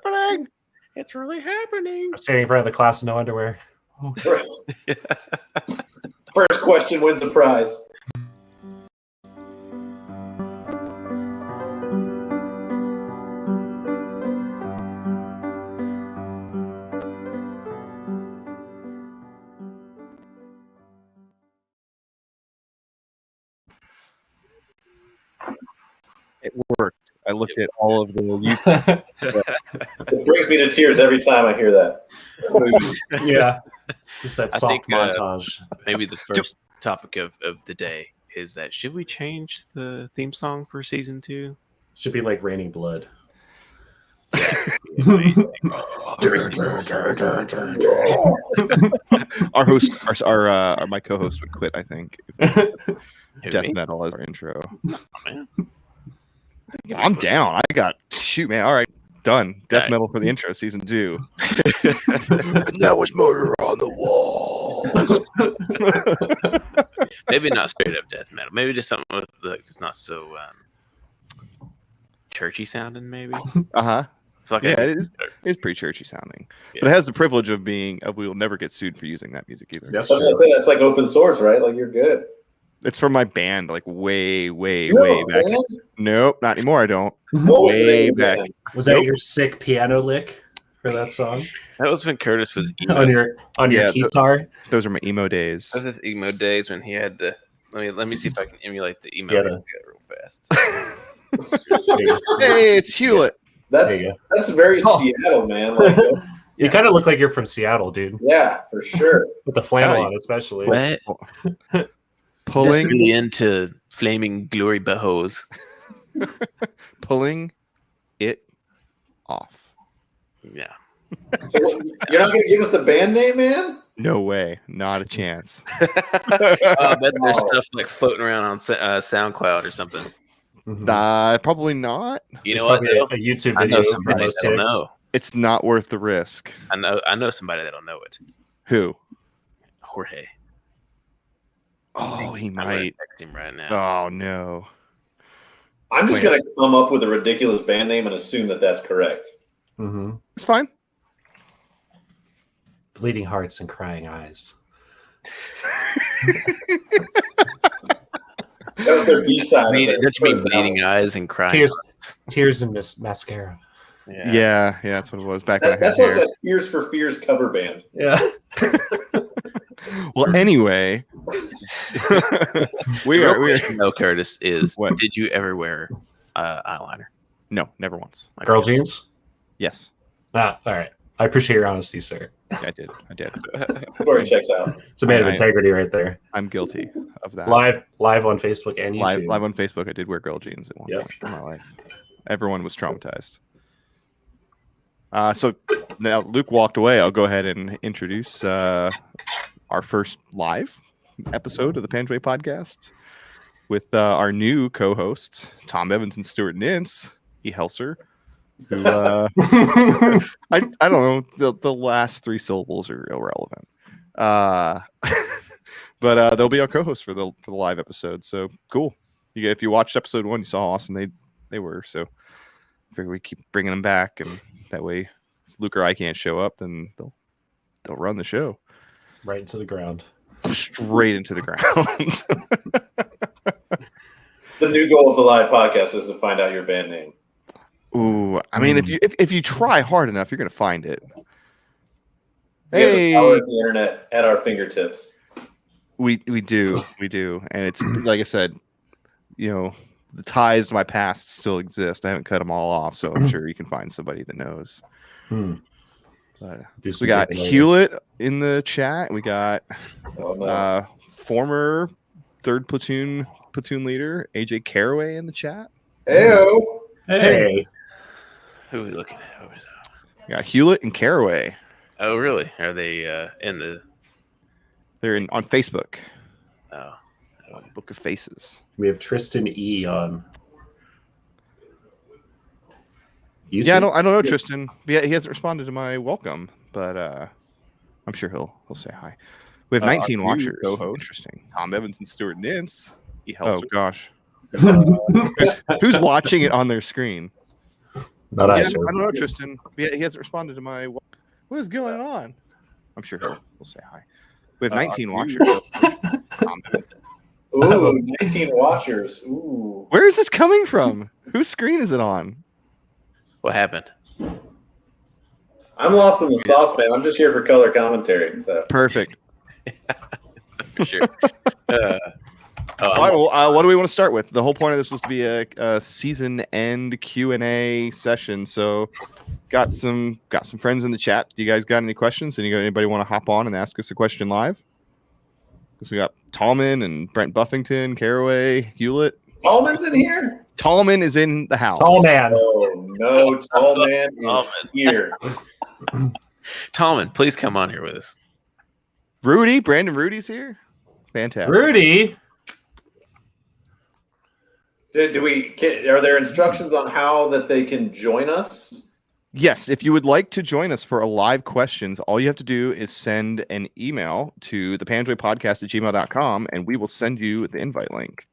happening. It's really happening. I'm standing in front of the class in no underwear. First question wins a prize. It worked. I looked at all of the YouTube. It brings me to tears every time I hear that. Yeah. Just that I soft think, montage. Maybe the first topic of the day is that should we change the theme song for season 2? Should be like Raining Blood. Our host, my co-host would quit. I think death Me? metal as our intro. Oh, man. I'm down. Shoot, man. All right, done. Death Right. metal for the intro, season 2. And that was murder on the wall. Maybe not straight up death metal. Maybe just something with it's not so churchy sounding. Maybe. Yeah, it is. It's pretty churchy sounding, but it has the privilege of being. We will never get sued for using that music either. That's I was gonna say that's like open source, right? Like you're good. It's from my band, like way You have a back. band? Nope, not anymore. I don't. What was the Way name of the back. band? Was that Nope. your sick piano lick for that song? That was when Curtis was emo. on your Yeah, guitar? Those are my emo days. That was his emo days when he had the. Let me see if I can emulate the emo Yeah, real fast. Hey, it's Hewlett. There you go. That's very Oh. Seattle, man. Like, You kind of look like you're from Seattle, dude. yeah, for sure. With the flannel Hell, on, especially. What? Pulling Really into flaming glory bohos. pulling it off. Yeah. So you're not gonna give us the band name, man? No way, not a chance. I bet there's stuff like floating around on SoundCloud or something. Mhm. Probably not. You There's know what? probably Though? a YouTube I video know from somebody those that'll six. know. It's not worth the risk. I know somebody that'll know it. Who? Jorge. Oh, he I'm gonna might. text him right now. Oh no. I'm just gonna come up with a ridiculous band name and assume that that's correct. Mhm. It's fine. Bleeding hearts and crying eyes. That was their B-side. Don't you mean first bleeding album. eyes and crying? Tears and mascara. Yeah, that's what it was back when I had That's like hair. a Tears for Fears cover band. Yeah. Well, anyway, we are. No, Curtis is. What? Did you ever wear eyeliner? No, never once. Girl jeans? Yes, Ah, all right. I appreciate your honesty, sir. I did. Story checks out. It's a man of I- integrity right there. I'm guilty of that. Live on Facebook and YouTube. Live on Facebook, I did wear girl jeans at one Yep. point in my life. Everyone was traumatized. So now Luke walked away. I'll go ahead and introduce our first live episode of the Panjwai Podcast with our new co-hosts, Tom Evans and Stuart Nincehelser. Who I don't know, the last 3 syllables are irrelevant. But they'll be our co-hosts for the live episode. So cool. If you watched episode 1, you saw how awesome they were. So I figure we keep bringing them back, and that way, if Luke or I can't show up, then they'll run the show Right into the ground. straight into the ground. The new goal of the live podcast is to find out your band name. Ooh, I mean, if you try hard enough, you're gonna find it. We have the power Hey, of the internet at our fingertips. we do, and it's like I said, the ties to my past still exist. I haven't cut them all off, so I'm sure you can find somebody that knows. But Do we some got digging later. Hewlett in the chat. We got Oh, no. former 3rd platoon leader AJ Caraway in the chat. Heyo. Hey. Who are we looking at? What was that? We got Hewlett and Caraway. Oh, really? Are they in the? They're on Facebook. Oh, Book of Faces. We have Tristan E on YouTube. Yeah, I don't know Tristan. Yeah, he hasn't responded to my welcome, but I'm sure he'll say hi. We have 19 new watchers. co-host. Interesting. Tom Evans and Stuart Nintz. Helser. Oh gosh, who's watching it on their screen? Not Yeah, I, I sir. don't know, Tristan. He hasn't responded to my. What is going on? I'm sure we'll say hi. We have 19 watchers. Ooh, 19 watchers. Ooh. Where is this coming from? Whose screen is it on? What happened? I'm lost in the sauce, man. I'm just here for color commentary. So. Perfect. For sure. All right, well, what do we want to start with? The whole point of this was to be a season end Q&A session. So, got some friends in the chat. Do you guys got any questions? Anybody want to hop on and ask us a question live? Because we got Tallman and Brent Buffington, Caraway, Hewlett. Tallman's in here? Tallman is in the house. Tall man. Oh, no. Tallman is here. Tallman, please come on here with us. Brandon Rudy's here. Fantastic. Rudy. Are there instructions on how that they can join us? Yes, if you would like to join us for a live questions, all you have to do is send an email to the panjwaipodcast@gmail.com, and we will send you the invite link.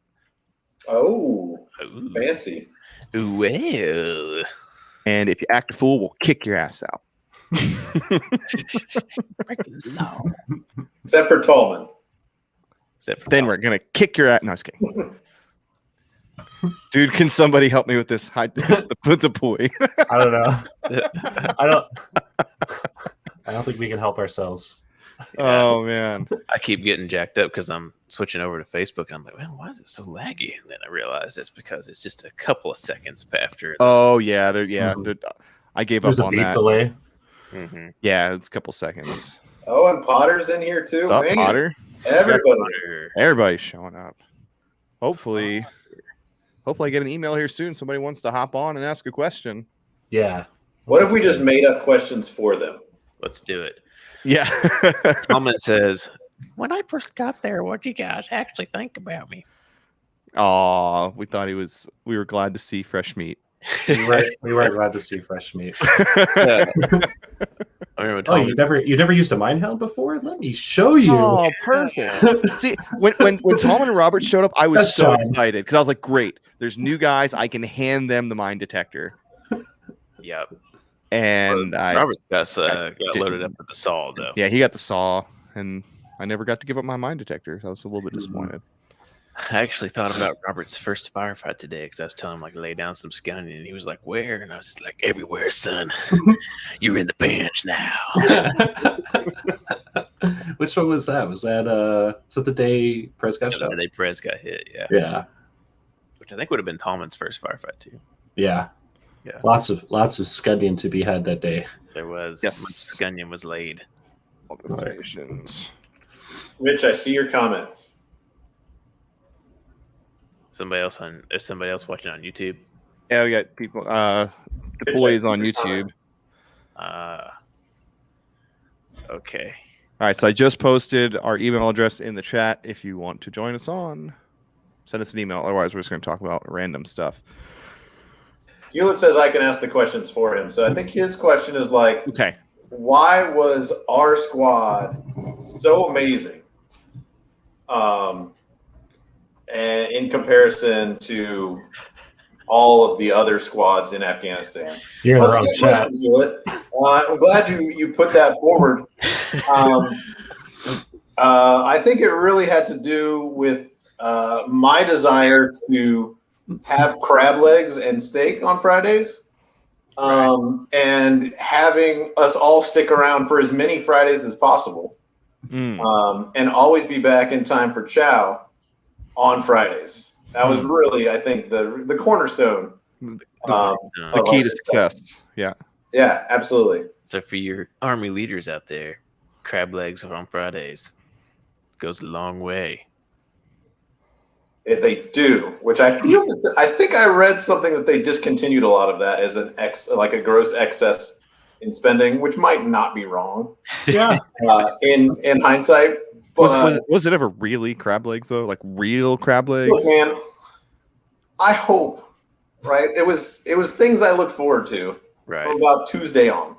Oh, Ooh. fancy. Well. And if you act a fool, we'll kick your ass out. Except for Tallman. Then we're going to kick your ass. No, I was kidding. Dude, can somebody help me with this? It's the boy. I don't know. I don't think we can help ourselves. Oh, man. I keep getting jacked up because I'm switching over to Facebook. And I'm like, well, why is it so laggy? And then I realize it's because it's just a couple of seconds after. Oh, yeah. I gave There's up a on beat that. delay. Mm-hmm. Yeah, it's a couple seconds. Oh, and Potter's in here too. What's up, Man, Potter? everybody. Everybody's showing up. Hopefully I get an email here soon. Somebody wants to hop on and ask a question. Yeah. What if we just made up questions for them? Let's do it. Yeah. Tallman says, when I first got there, what'd you guys actually think about me? Aw, we were glad to see fresh meat. We were glad to see fresh meat. I remember Oh, Tallman, you never used a Mindheld before? Let me show you. Oh, perfect. See, when Tallman and Robert showed up, I was That's so fine. excited because I was like, great, there's new guys. I can hand them the mine detector. Yep. And Robert got didn't. loaded up with the saw, though. Yeah, he got the saw, and I never got to give up my mine detector. So I was a little bit disappointed. I actually thought about Robert's first firefight today because I was telling him like lay down some scunning, and he was like, "Where?" And I was just like, "Everywhere, son. You're in the bench now." Which one was that? Was that the day Prez got shot? The day Perez got hit, yeah. Yeah. Which I think would have been Tallman's first firefight too. Yeah. Yeah. Lots of scunnion to be had that day. There was Yes. much scunion was laid. Congratulations. Rich, I see your comments. There's somebody else watching on YouTube. Yeah, we got people. The boys on YouTube. Okay. All right, so I just posted our email address in the chat. If you want to join us on, send us an email. Otherwise, we're just going to talk about random stuff. Hewlett says I can ask the questions for him. So I think his question is like, Okay. why was our squad so amazing? And in comparison to all of the other squads in Afghanistan. You're in the That's a wrong good chat. question, Hewlett. I'm glad you put that forward. I think it really had to do with my desire to have crab legs and steak on Fridays, and having us all stick around for as many Fridays as possible, and always be back in time for chow on Fridays. That was really, I think, the cornerstone. The key to success. Yeah. Yeah, absolutely. So for your army leaders out there, crab legs on Fridays goes a long way. If they do, which I feel that I think I read something that they discontinued a lot of that as like a gross excess in spending, which might not be wrong. Yeah. In hindsight, but Was it ever really crab legs though? Like real crab legs? look, man, I hope, right? It was things I looked forward to Right. from about Tuesday on.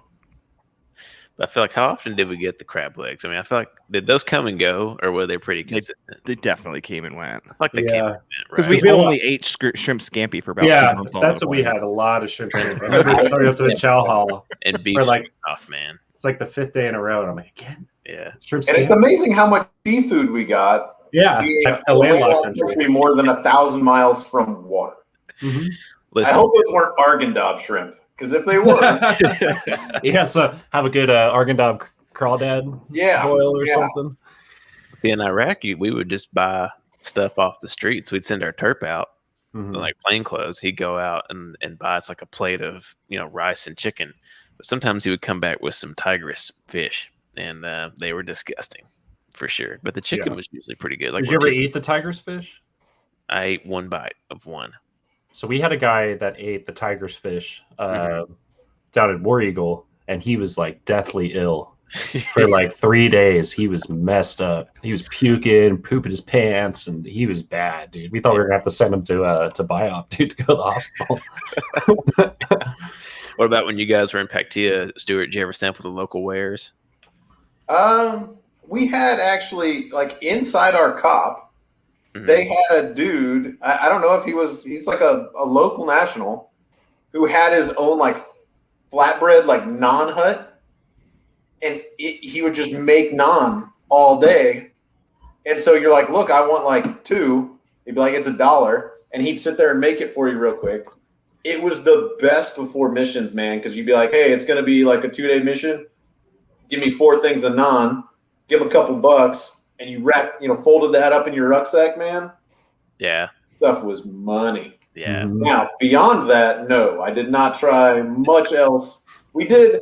But I feel like how often did we get the crab legs? I mean, I feel like did those come and go, or were they pretty consistent? They definitely came and went. I feel like they came and went, Because right? we only ate shrimp scampi for about 2 months. That's what we had. A lot of shrimp scampi. I remember showing up to the chow hall and beef for like off, man. It's like the 5th day in a row, and I'm like, again, Yeah. shrimp And scampi. it's amazing how much seafood we got. Yeah, being like a a landlocked landlocked country more than 1,000 miles from water. Mhm. Listen, I hope those weren't Argandab shrimp, because if they were, Yeah, so have a good Argandab crawdad yeah, boil or yeah. something. see, in Iraq, we would just buy stuff off the streets. We'd send our terp out, Mhm. like plain clothes. He'd go out and buy us like a plate of rice and chicken. But sometimes he would come back with some tigress fish, and they were disgusting for sure. But the chicken was usually pretty good. Like Did you ever eat the tiger's fish? I ate one bite of one. So we had a guy that ate the tiger's fish down at War Eagle, and he was like deathly ill for like 3 days. He was messed up. He was puking, pooping his pants, and he was bad, dude. We thought we were gonna have to send him to biop, dude, to go to the hospital. What about when you guys were in Pactia, Stuart? Did you ever sample the local wares? We had actually, like, inside our cop, they had a dude, I don't know if he's like a local national who had his own like flatbread, like naan hut. And he would just make naan all day. And so you're like, look, I want like 2. He'd be like, it's $1. And he'd sit there and make it for you real quick. It was the best before missions, man. Cause you'd be like, hey, it's going to be like a 2-day mission. Give me 4 things of naan, give him a couple bucks. And you folded that up in your rucksack, man. Yeah. Stuff was money. Yeah. Now, beyond that, no, I did not try much else. We did,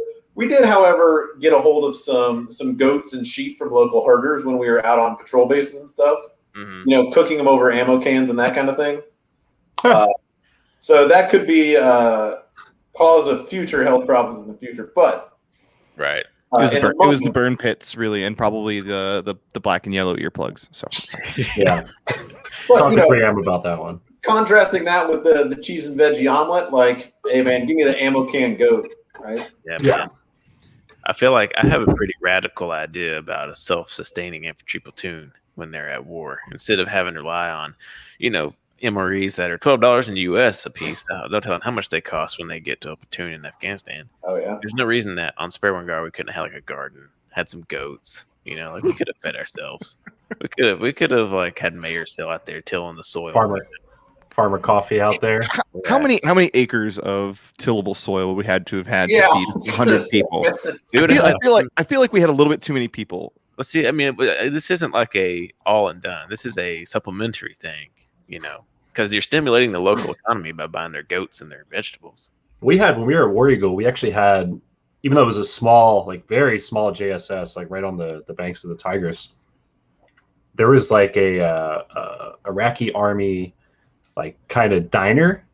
however, get a hold of some goats and sheep from local herders when we were out on patrol bases and stuff. Cooking them over ammo cans and that kind of thing. So that could be cause of future health problems in the future. But right. It was the burn pits, really, and probably the black and yellow earplugs. So Yeah. Talk to Graham about that one. Contrasting that with the cheese and veggie omelet, like, hey man, give me the ammo can goat, right? Yeah. I feel like I have a pretty radical idea about a self-sustaining infantry platoon when they're at war. Instead of having to rely on, MREs that are $12 in the U.S. a piece, they'll tell them how much they cost when they get to a platoon in Afghanistan. Oh yeah. There's no reason that on Spare One Guard we couldn't have like a garden, had some goats. Like we could have fed ourselves. We could have like had mayors still out there tilling the soil. Farmer Coffey out there. How many acres of tillable soil we had to have had to feed 100 people? Dude, I feel like we had a little bit too many people. Let's see. I mean, this isn't like a all and done. This is a supplementary thing, because you're stimulating the local economy by buying their goats and their vegetables. We had, when we were at War Eagle, we actually had, even though it was a small, like very small JSS, like right on the banks of the Tigris, there was like a Iraqi army, like kind of diner.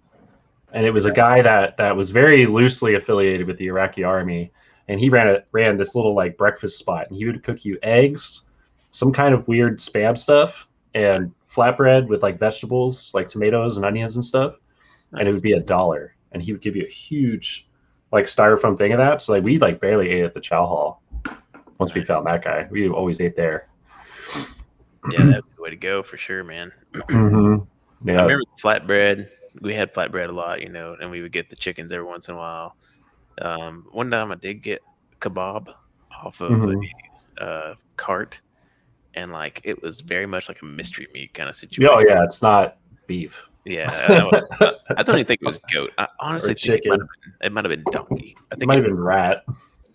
And it was a guy that was very loosely affiliated with the Iraqi army. And he ran this little like breakfast spot, and he would cook you eggs, some kind of weird spam stuff, and flatbread with like vegetables, like tomatoes and onions and stuff. Nice. And it would be $1. And he would give you a huge like styrofoam thing of that. So like we like barely ate at the chow hall once we found that guy. We always ate there. Yeah, that's the way to go for sure, man. Mm-hmm. Yeah. I remember the flatbread. We had flatbread a lot, and we would get the chickens every once in a while. One time I did get kebab off of a cart, and like it was very much like a mystery meat kind of situation. Oh yeah, it's not beef. Yeah, I don't even think it was goat. I honestly think it might have been donkey. I think it might have been rat.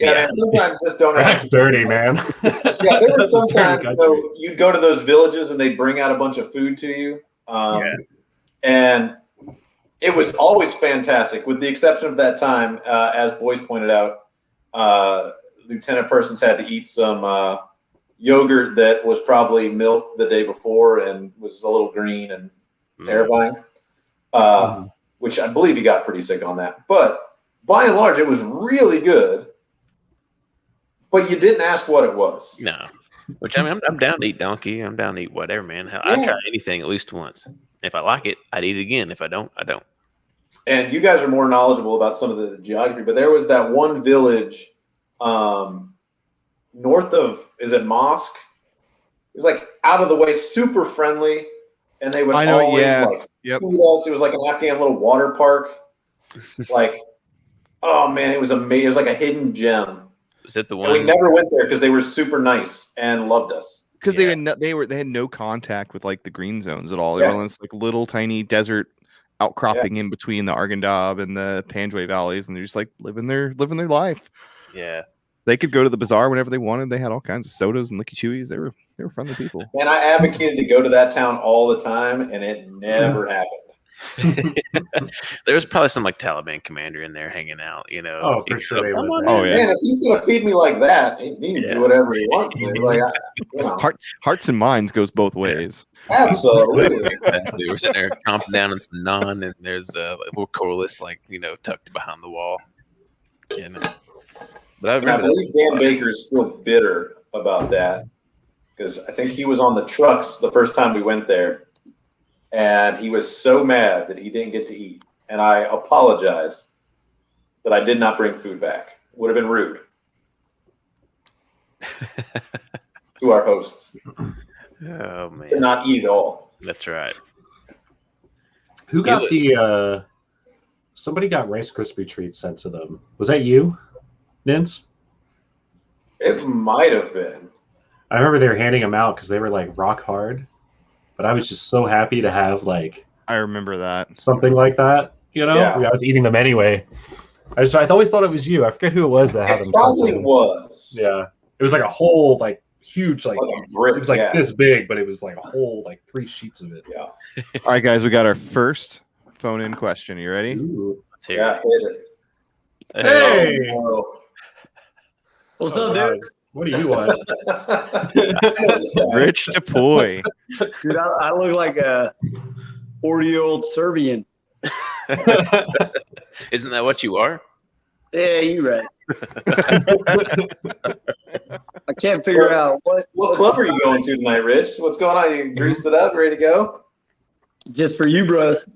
Yeah, man, sometimes just don't. That's dirty, man. Yeah, there were sometimes you'd go to those villages and they'd bring out a bunch of food to you, and it was always fantastic, with the exception of that time, as Boyce pointed out, Lieutenant Persons had to eat some yogurt that was probably milk the day before and was a little green and terrifying, which I believe he got pretty sick on that. But by and large, it was really good. But you didn't ask what it was. No. Which, I mean, I'm down to eat donkey. I'm down to eat whatever, man. I try anything at least once. If I like it, I'd eat it again. If I don't, I don't. And you guys are more knowledgeable about some of the geography, but there was that one village north of, is it Mosque? It was like out of the way, super friendly, and they would always like feed us. It was like an Afghan little water park. Like, oh man, it was amazing. It was like a hidden gem. Was it the And one? we never went there because they were super nice and loved us. Because they had no contact with like the green zones at all. They were in this like little tiny desert outcropping in between the Arghandab and the Panjwai valleys, and they're just like living their life. Yeah. They could go to the bazaar whenever they wanted. They had all kinds of sodas and licky chewies. They were friendly people. And I advocated to go to that town all the time, and it never happened. There was probably some like Taliban commander in there hanging out, you know. Oh, for sure. Oh yeah. Man, if he's gonna feed me like that, he can do whatever he wants. Like, you know. Hearts and minds goes both ways. Absolutely. Exactly. We're sitting there chomping down on some naan, and there's a little corliss, like, you know, tucked behind the wall. You know. But I remember believe Dan Baker is still bitter about that because I think he was on the trucks the first time we went there, and he was so mad that he didn't get to eat. And I apologize that I did not bring food back. Would have been rude to our hosts. Oh man, to not eat at all. That's right. Who got somebody got Rice Krispie treats sent to them. Was that you, Nince? It might have been. I remember they were handing them out because they were like rock hard, but I was just so happy to have like I remember that something like that. You know, Yeah. I was eating them anyway. I always thought it was you. I forget who it was that had them. Probably was. Yeah, it was like a whole like huge like Like a brick, it was like this big, but it was like a whole like 3 sheets of it. Yeah. All right, guys, we got our first phone-in question. You ready? Ooh. Let's hear Yeah, hit it. Hey, Oh, What's up, dude? what do you want? Rich DePoy. Dude, I look like a 40-year-old Serbian. Isn't that what you are? Yeah, you're right. I can't figure out What club are you going to tonight, Rich? What's going on? You greased it up, ready to go? just for you, bros.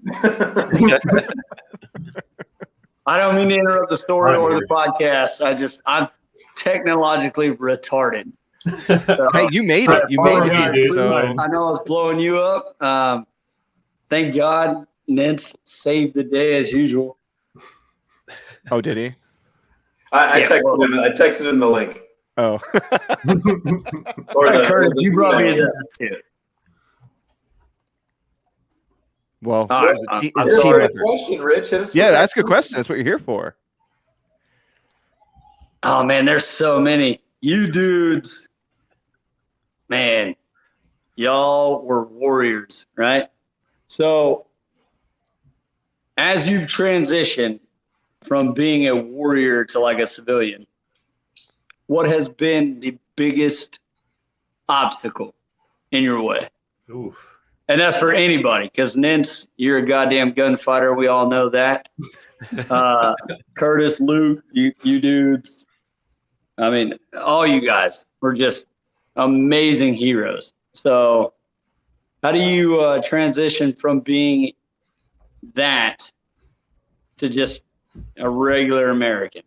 I don't mean to interrupt the story or the podcast. I'm technologically retarded. So, Hey, you made it. You made it. Dude, So, I know I was blowing you up. Thank God Nince saved the day as usual. oh, did he? I texted him the link. Oh, Or Curtis, you brought me into that too. well, All right, it's I'm a team sorry. effort. Question, Rich. Hit us Yeah, with that. ask a question. That's what you're here for. Oh man, there's so many. You dudes, man, y'all were warriors, right? So as you transition from being a warrior to like a civilian, what has been the biggest obstacle in your way? Oof. And that's for anybody, because Nince, you're a goddamn gunfighter. We all know that. Curtis, Luke, you dudes. I mean, all you guys were just amazing heroes. So how do you transition from being that to just a regular American?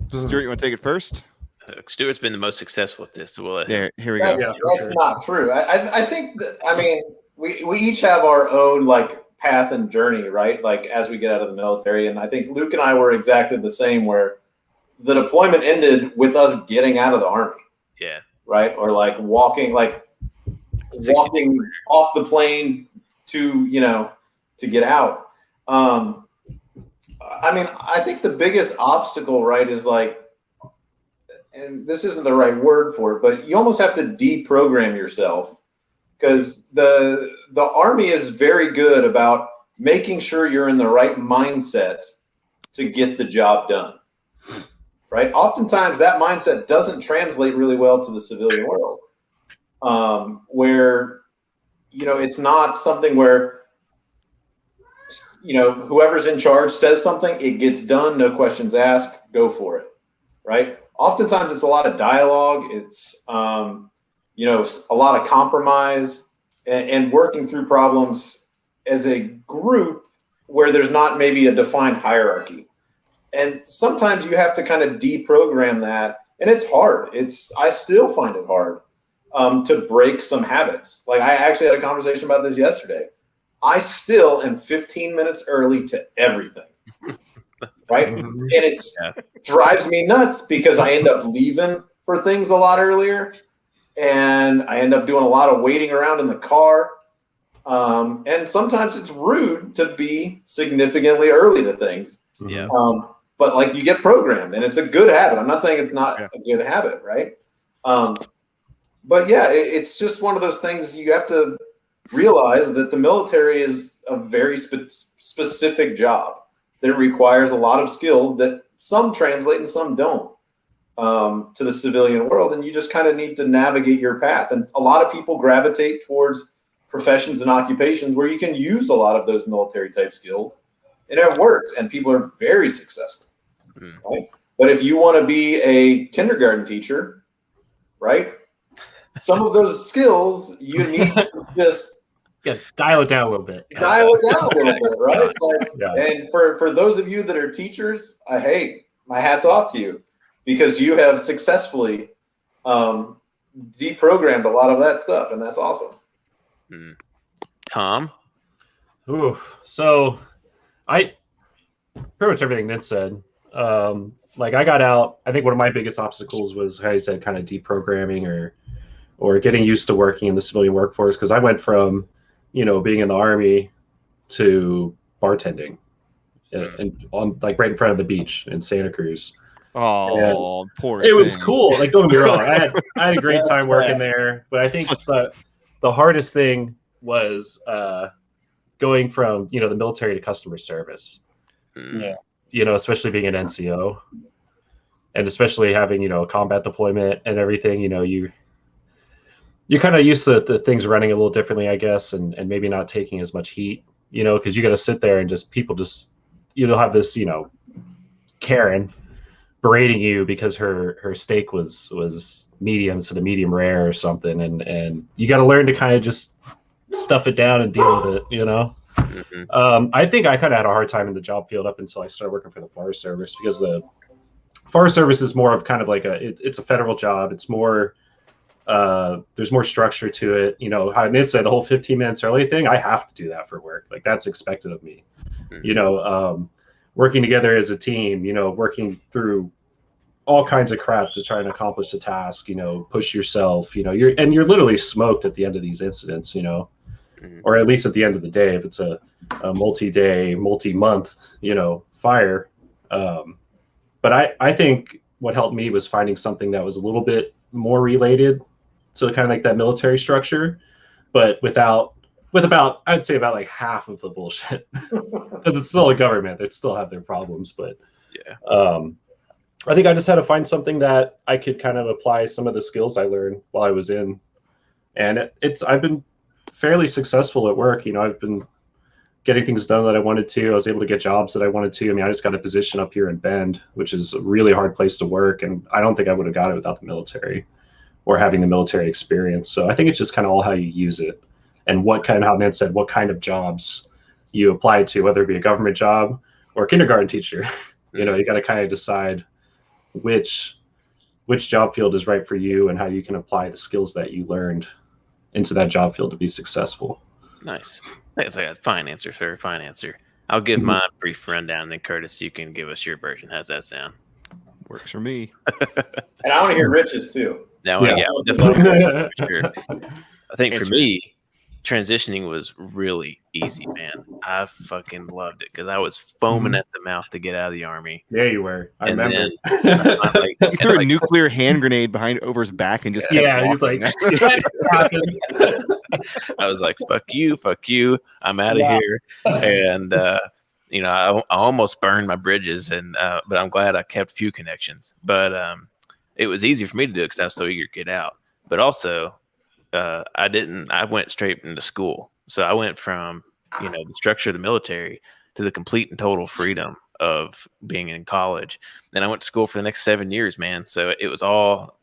Stuart, you want to take it first? Stuart's been the most successful at this, so we'll let him. There, here we go. That's not true. I think that, I mean, we each have our own like path and journey, right? Like as we get out of the military. And I think Luke and I were exactly the same, where the deployment ended with us getting out of the Army, Yeah. right? Or like walking off the plane to get out. I mean, I think the biggest obstacle, right, is like, and this isn't the right word for it, but you almost have to deprogram yourself, because the Army is very good about making sure you're in the right mindset to get the job done, right? Oftentimes that mindset doesn't translate really well to the civilian world, where, it's not something where, whoever's in charge says something, it gets done, no questions asked, go for it, right? Oftentimes it's a lot of dialogue. It's, a lot of compromise and working through problems as a group where there's not maybe a defined hierarchy. And sometimes you have to kind of deprogram that And it's hard. I still find it hard to break some habits. Like I actually had a conversation about this yesterday. I still am 15 minutes early to everything. Right. And it drives me nuts because I end up leaving for things a lot earlier. And I end up doing a lot of waiting around in the car. And sometimes it's rude to be significantly early to things. Yeah. But like you get programmed, and it's a good habit. I'm not saying it's not a good habit, right? But yeah, it's just one of those things you have to realize that the military is a very specific job that requires a lot of skills that some translate and some don't to the civilian world. And you just kind of need to navigate your path. And a lot of people gravitate towards professions and occupations where you can use a lot of those military type skills. And it works, and people are very successful. Right? But if you want to be a kindergarten teacher, right, some of those skills you need to just dial it down a little bit. Right? Like, and for those of you that are teachers, hey, my hat's off to you because you have successfully deprogrammed a lot of that stuff, and that's awesome. Tom? Ooh, so I pretty much everything Nitz said. Like I got out, I think one of my biggest obstacles was, how you said, kind of deprogramming or getting used to working in the civilian workforce. Cause I went from, being in the Army to bartending and on like right in front of the beach in Santa Cruz. Oh, and poor it was cool. Like, don't get me wrong. I had a great time working there, but I think the hardest thing was, going from, the military to customer service. Yeah. Especially being an NCO and especially having, a combat deployment and everything, you're kind of used to the things running a little differently, I guess, and maybe not taking as much heat, because you got to sit there and you'll have this, Karen berating you because her steak was medium instead of medium rare or something. And you got to learn to kind of just stuff it down and deal with it, I think I kind of had a hard time in the job field up until I started working for the Forest Service, because the Forest Service is more of kind of like it's a federal job. It's more, there's more structure to it. How Nitz said, the whole 15 minutes early thing, I have to do that for work. Like that's expected of me, working together as a team, working through all kinds of crap to try and accomplish the task, push yourself, you're literally smoked at the end of these incidents, or at least at the end of the day, if it's a multi-day, multi-month, fire. But I think what helped me was finding something that was a little bit more related to kind of like that military structure, but with about, I'd say about like half of the bullshit, because it's still a government. They still have their problems, but I think I just had to find something that I could kind of apply some of the skills I learned while I was in. And I've been fairly successful at work. I've been getting things done that I wanted to. I was able to get jobs that I wanted to. I mean, I just got a position up here in Bend, which is a really hard place to work. And I don't think I would have got it without the military or having the military experience. So I think it's just kind of all how you use it and how Ned said, what kind of jobs you apply to, whether it be a government job or a kindergarten teacher. You got to kind of decide which job field is right for you and how you can apply the skills that you learned into that job field to be successful. Nice. That's a fine answer, sir. Fine answer. I'll give my brief rundown, and then Curtis, you can give us your version. How's that sound? Works for me. And I want to hear Rich's too. Now, definitely. Sure. I think for me, transitioning was really easy, man. I fucking loved it because I was foaming at the mouth to get out of the Army. Yeah, you were. I remember. He threw a nuclear hand grenade over his back and just kept walking. He's like, I was like, fuck you. I'm out of here. And, I almost burned my bridges, but I'm glad I kept a few connections. But it was easy for me to do it because I was so eager to get out. But also, I went straight into school. So I went from, the structure of the military to the complete and total freedom of being in college. Then I went to school for the next 7 years, man. So it was all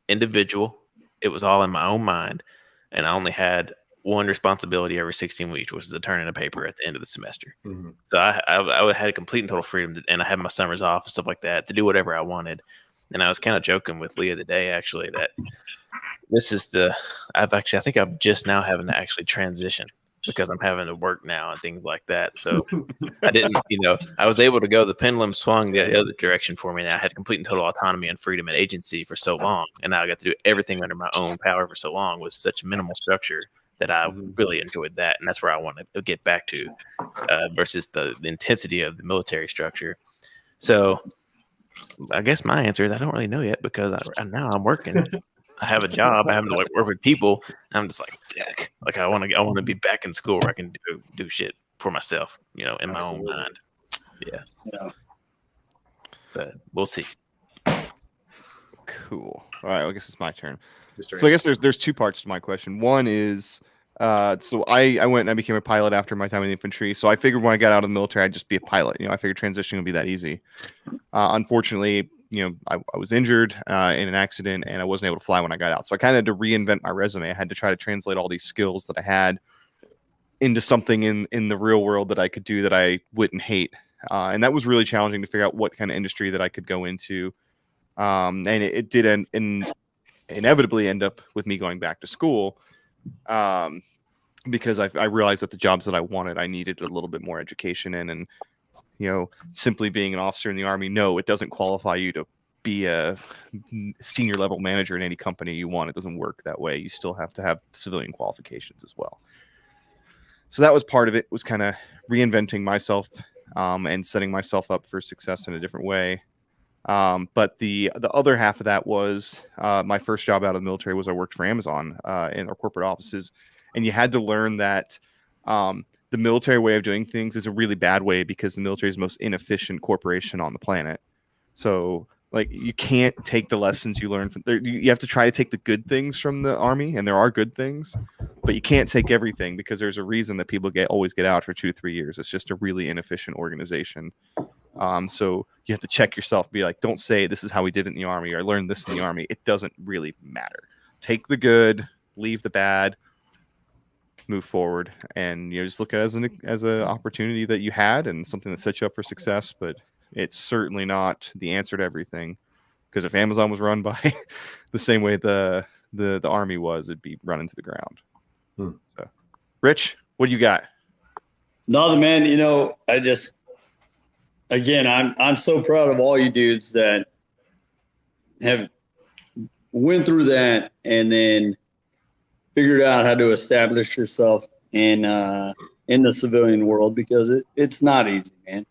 individual. It was all in my own mind. And I only had one responsibility every 16 weeks, which is to turn in a paper at the end of the semester. Mhm. So I had complete and total freedom, and I had my summers off and stuff like that to do whatever I wanted. And I was kind of joking with Leah today, actually, that this is I think I'm just now having to actually transition because I'm having to work now and things like that. So I didn't, I was able to go, the pendulum swung the other direction for me. And I had complete and total autonomy and freedom and agency for so long. And now I got to do everything under my own power for so long with such minimal structure that I really enjoyed that. And that's where I want to get back to versus the intensity of the military structure. So I guess my answer is I don't really know yet because now I'm working. I have a job. I have to work with people. I'm just like, fuck. Like I want to be back in school where I can do shit for myself, in my own mind. Yeah. But we'll see. Cool. All right. I guess it's my turn. So I guess there's two parts to my question. One is, so I went and I became a pilot after my time in the infantry. So I figured when I got out of the military, I'd just be a pilot. I figured transitioning would be that easy. Unfortunately, I was injured in an accident and I wasn't able to fly when I got out. So I kind of had to reinvent my resume. I had to try to translate all these skills that I had into something in the real world that I could do that I wouldn't hate. And that was really challenging to figure out what kind of industry that I could go into. And it did inevitably end up with me going back to school because I realized that the jobs that I wanted, I needed a little bit more education in. And simply being an officer in the Army, no, it doesn't qualify you to be a senior level manager in any company you want. It doesn't work that way. You still have to have civilian qualifications as well. So that was part of it, was kind of reinventing myself and setting myself up for success in a different way. But the other half of that was my first job out of the military was I worked for Amazon in our corporate offices. And you had to learn that the military way of doing things is a really bad way because the military is the most inefficient corporation on the planet. So like you can't take the lessons you learn from there. You have to try to take the good things from the Army, and there are good things, but you can't take everything because there's a reason that people always get out for 2 to 3 years. It's just a really inefficient organization. So you have to check yourself, be like, don't say this is how we did it in the Army or I learned this in the Army. It doesn't really matter. Take the good, leave the bad, move forward, and just look at it as an opportunity that you had and something that sets you up for success. But it's certainly not the answer to everything, because if Amazon was run by the same way the Army was, it'd be run into the ground. So, Rich, what do you got? Nothing, man. I'm so proud of all you dudes that have went through that and then figured out how to establish yourself in the civilian world, because it's not easy, man.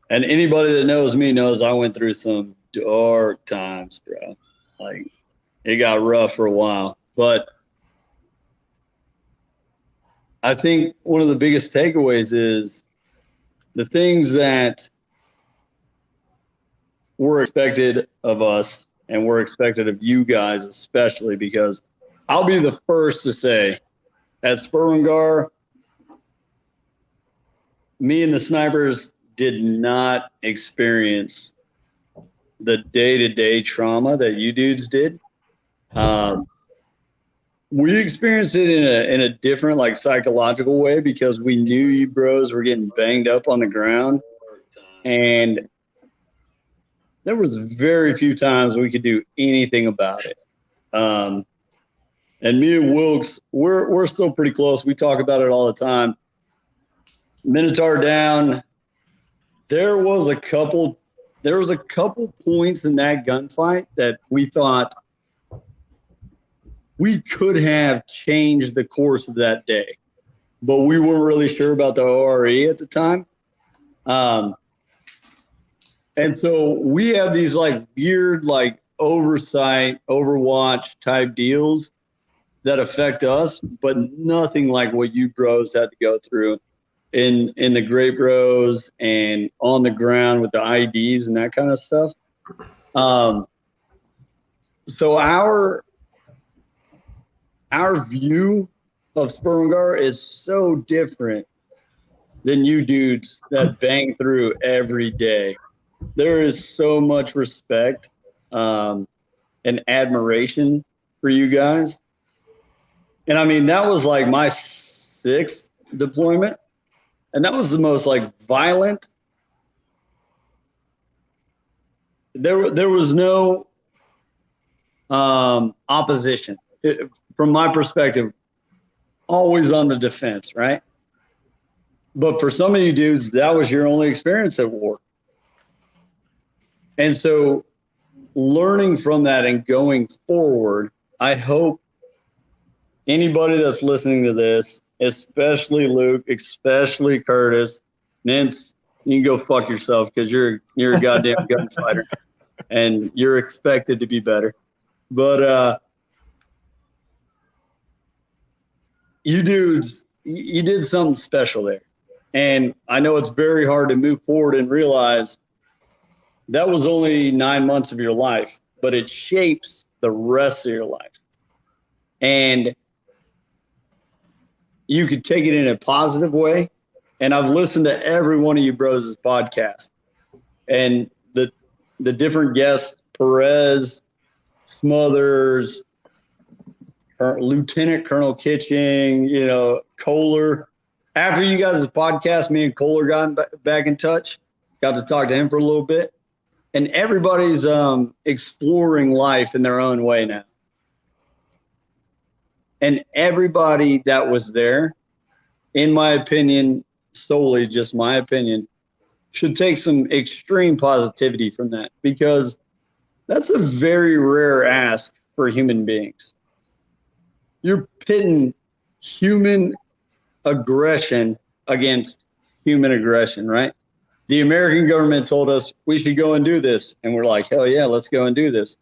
And anybody that knows me knows I went through some dark times, bro. Like, it got rough for a while. But I think one of the biggest takeaways is the things that were expected of us and were expected of you guys, especially, because I'll be the first to say at Spurwingar, me and the snipers did not experience the day-to-day trauma that you dudes did. We experienced it in a different, like, psychological way, because we knew you bros were getting banged up on the ground, and there was very few times we could do anything about it. And me and Wilkes, we're still pretty close. We talk about it all the time. Minotaur down. There was a couple points in that gunfight that we thought we could have changed the course of that day, but we weren't really sure about the ORE at the time. And so we have these like weird, like oversight, Overwatch type deals that affect us, but nothing like what you bros had to go through in the Great Bros and on the ground with the IDs and that kind of stuff. So our view of Spurwingar is so different than you dudes that bang through every day. There is so much respect and admiration for you guys. And I mean, that was like my 6th deployment. And that was the most like violent. There was no opposition. From my perspective, always on the defense, right? But for some of you dudes, that was your only experience at war. And so learning from that and going forward, I hope anybody that's listening to this, especially Luke, especially Curtis, Nince, you can go fuck yourself because you're a goddamn gunfighter and you're expected to be better. But you dudes, you did something special there. And I know it's very hard to move forward and realize that was only 9 months of your life, but it shapes the rest of your life. And you could take it in a positive way. And I've listened to every one of you bros' podcast. And the different guests, Perez, Smothers, Lieutenant Colonel Kitching, Kohler. After you guys' podcast, me and Kohler got back in touch, got to talk to him for a little bit. And everybody's exploring life in their own way now. And everybody that was there, in my opinion, solely just my opinion, should take some extreme positivity from that, because that's a very rare ask for human beings. You're pitting human aggression against human aggression, right? The American government told us we should go and do this. And we're like, hell yeah, let's go and do this.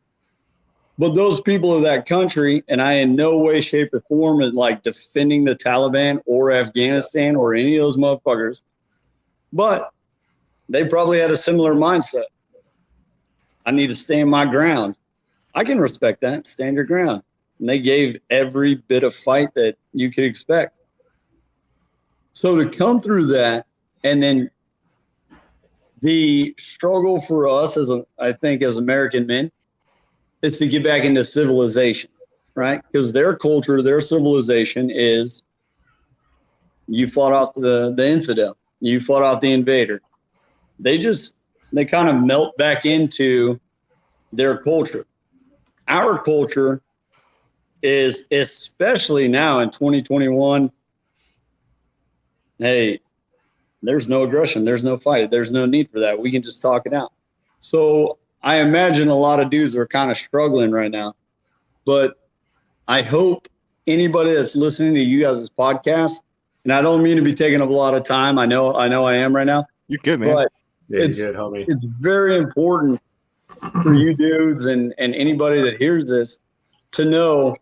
But those people of that country, and I in no way, shape, or form is like defending the Taliban or Afghanistan or any of those motherfuckers, but they probably had a similar mindset. I need to stand my ground. I can respect that. Stand your ground. And they gave every bit of fight that you could expect. So to come through that, and then the struggle for us, I think as American men, is to get back into civilization, right? Because their culture, their civilization is you fought off the infidel, you fought off the invader. They kind of melt back into their culture. Our culture is, especially now in 2021, hey, there's no aggression, there's no fight, there's no need for that. We can just talk it out. So I imagine a lot of dudes are kind of struggling right now, but I hope anybody that's listening to you guys' podcast, and I don't mean to be taking up a lot of time. I know I am right now. You're good, man. Yeah, it's very important for you dudes and anybody that hears this to know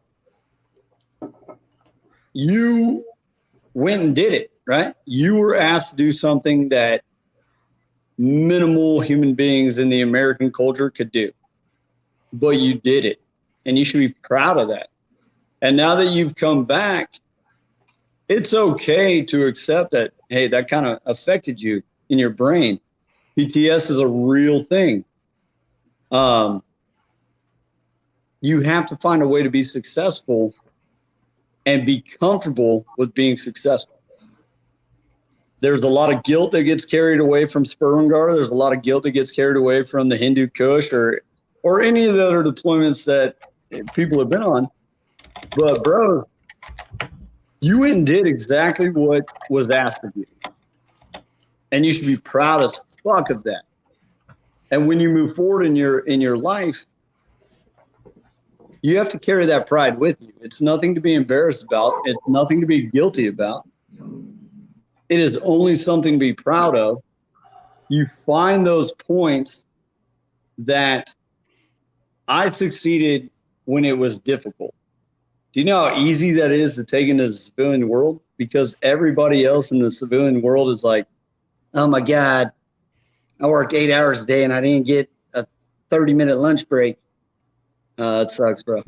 you went and did it, right? You were asked to do something that minimal human beings in the American culture could do, but you did it, and you should be proud of that. And now that you've come back, it's okay to accept that, hey, that kind of affected you in your brain. PTS is a real thing. You have to find a way to be successful and be comfortable with being successful. There's a lot of guilt that gets carried away from Spurwingar. There's a lot of guilt that gets carried away from the Hindu Kush or any of the other deployments that people have been on. But bros, you went and did exactly what was asked of you. And you should be proud as fuck of that. And when you move forward in your life, you have to carry that pride with you. It's nothing to be embarrassed about. It's nothing to be guilty about. It is only something to be proud of. You find those points that I succeeded when it was difficult. Do you know how easy that is to take into the civilian world? Because everybody else in the civilian world is like, oh my God, I worked 8 hours a day and I didn't get a 30-minute lunch break. It sucks, bro.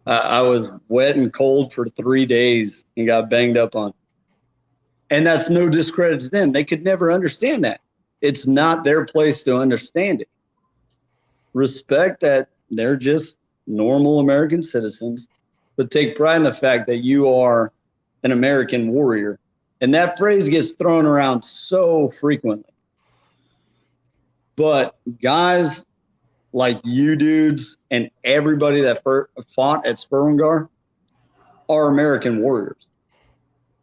I was wet and cold for 3 days and got banged up on. And that's no discredit to them. They could never understand that. It's not their place to understand it. Respect that they're just normal American citizens but take pride in the fact that you are an American warrior. And that phrase gets thrown around so frequently. But guys like you dudes and everybody that fought at Spurwingar are American warriors.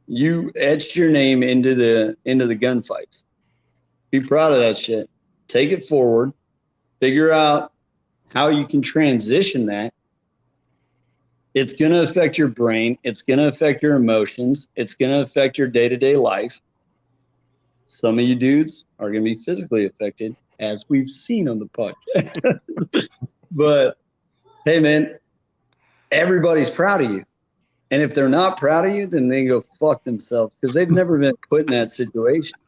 You etched your name into the gunfights. Be proud of that shit. Take it forward. Figure out how you can transition that. It's going to affect your brain. It's going to affect your emotions. It's going to affect your day-to-day life. Some of you dudes are going to be physically affected, as we've seen on the podcast. But, hey, man, everybody's proud of you. And if they're not proud of you, then they go fuck themselves because they've never been put in that situation.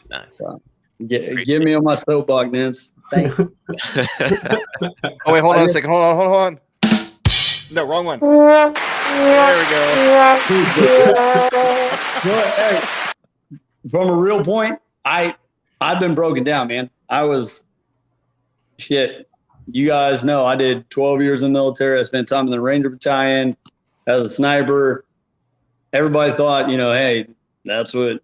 Nice. So, give me on my soapbox, Nance. Thanks. Oh, wait, hold on a second. Hold on. No, wrong one. There we go. Well, hey, from a real point, I've been broken down, man. I was shit. You guys know I did 12 years in the military. I spent time in the Ranger Battalion as a sniper. Everybody thought, hey, that's what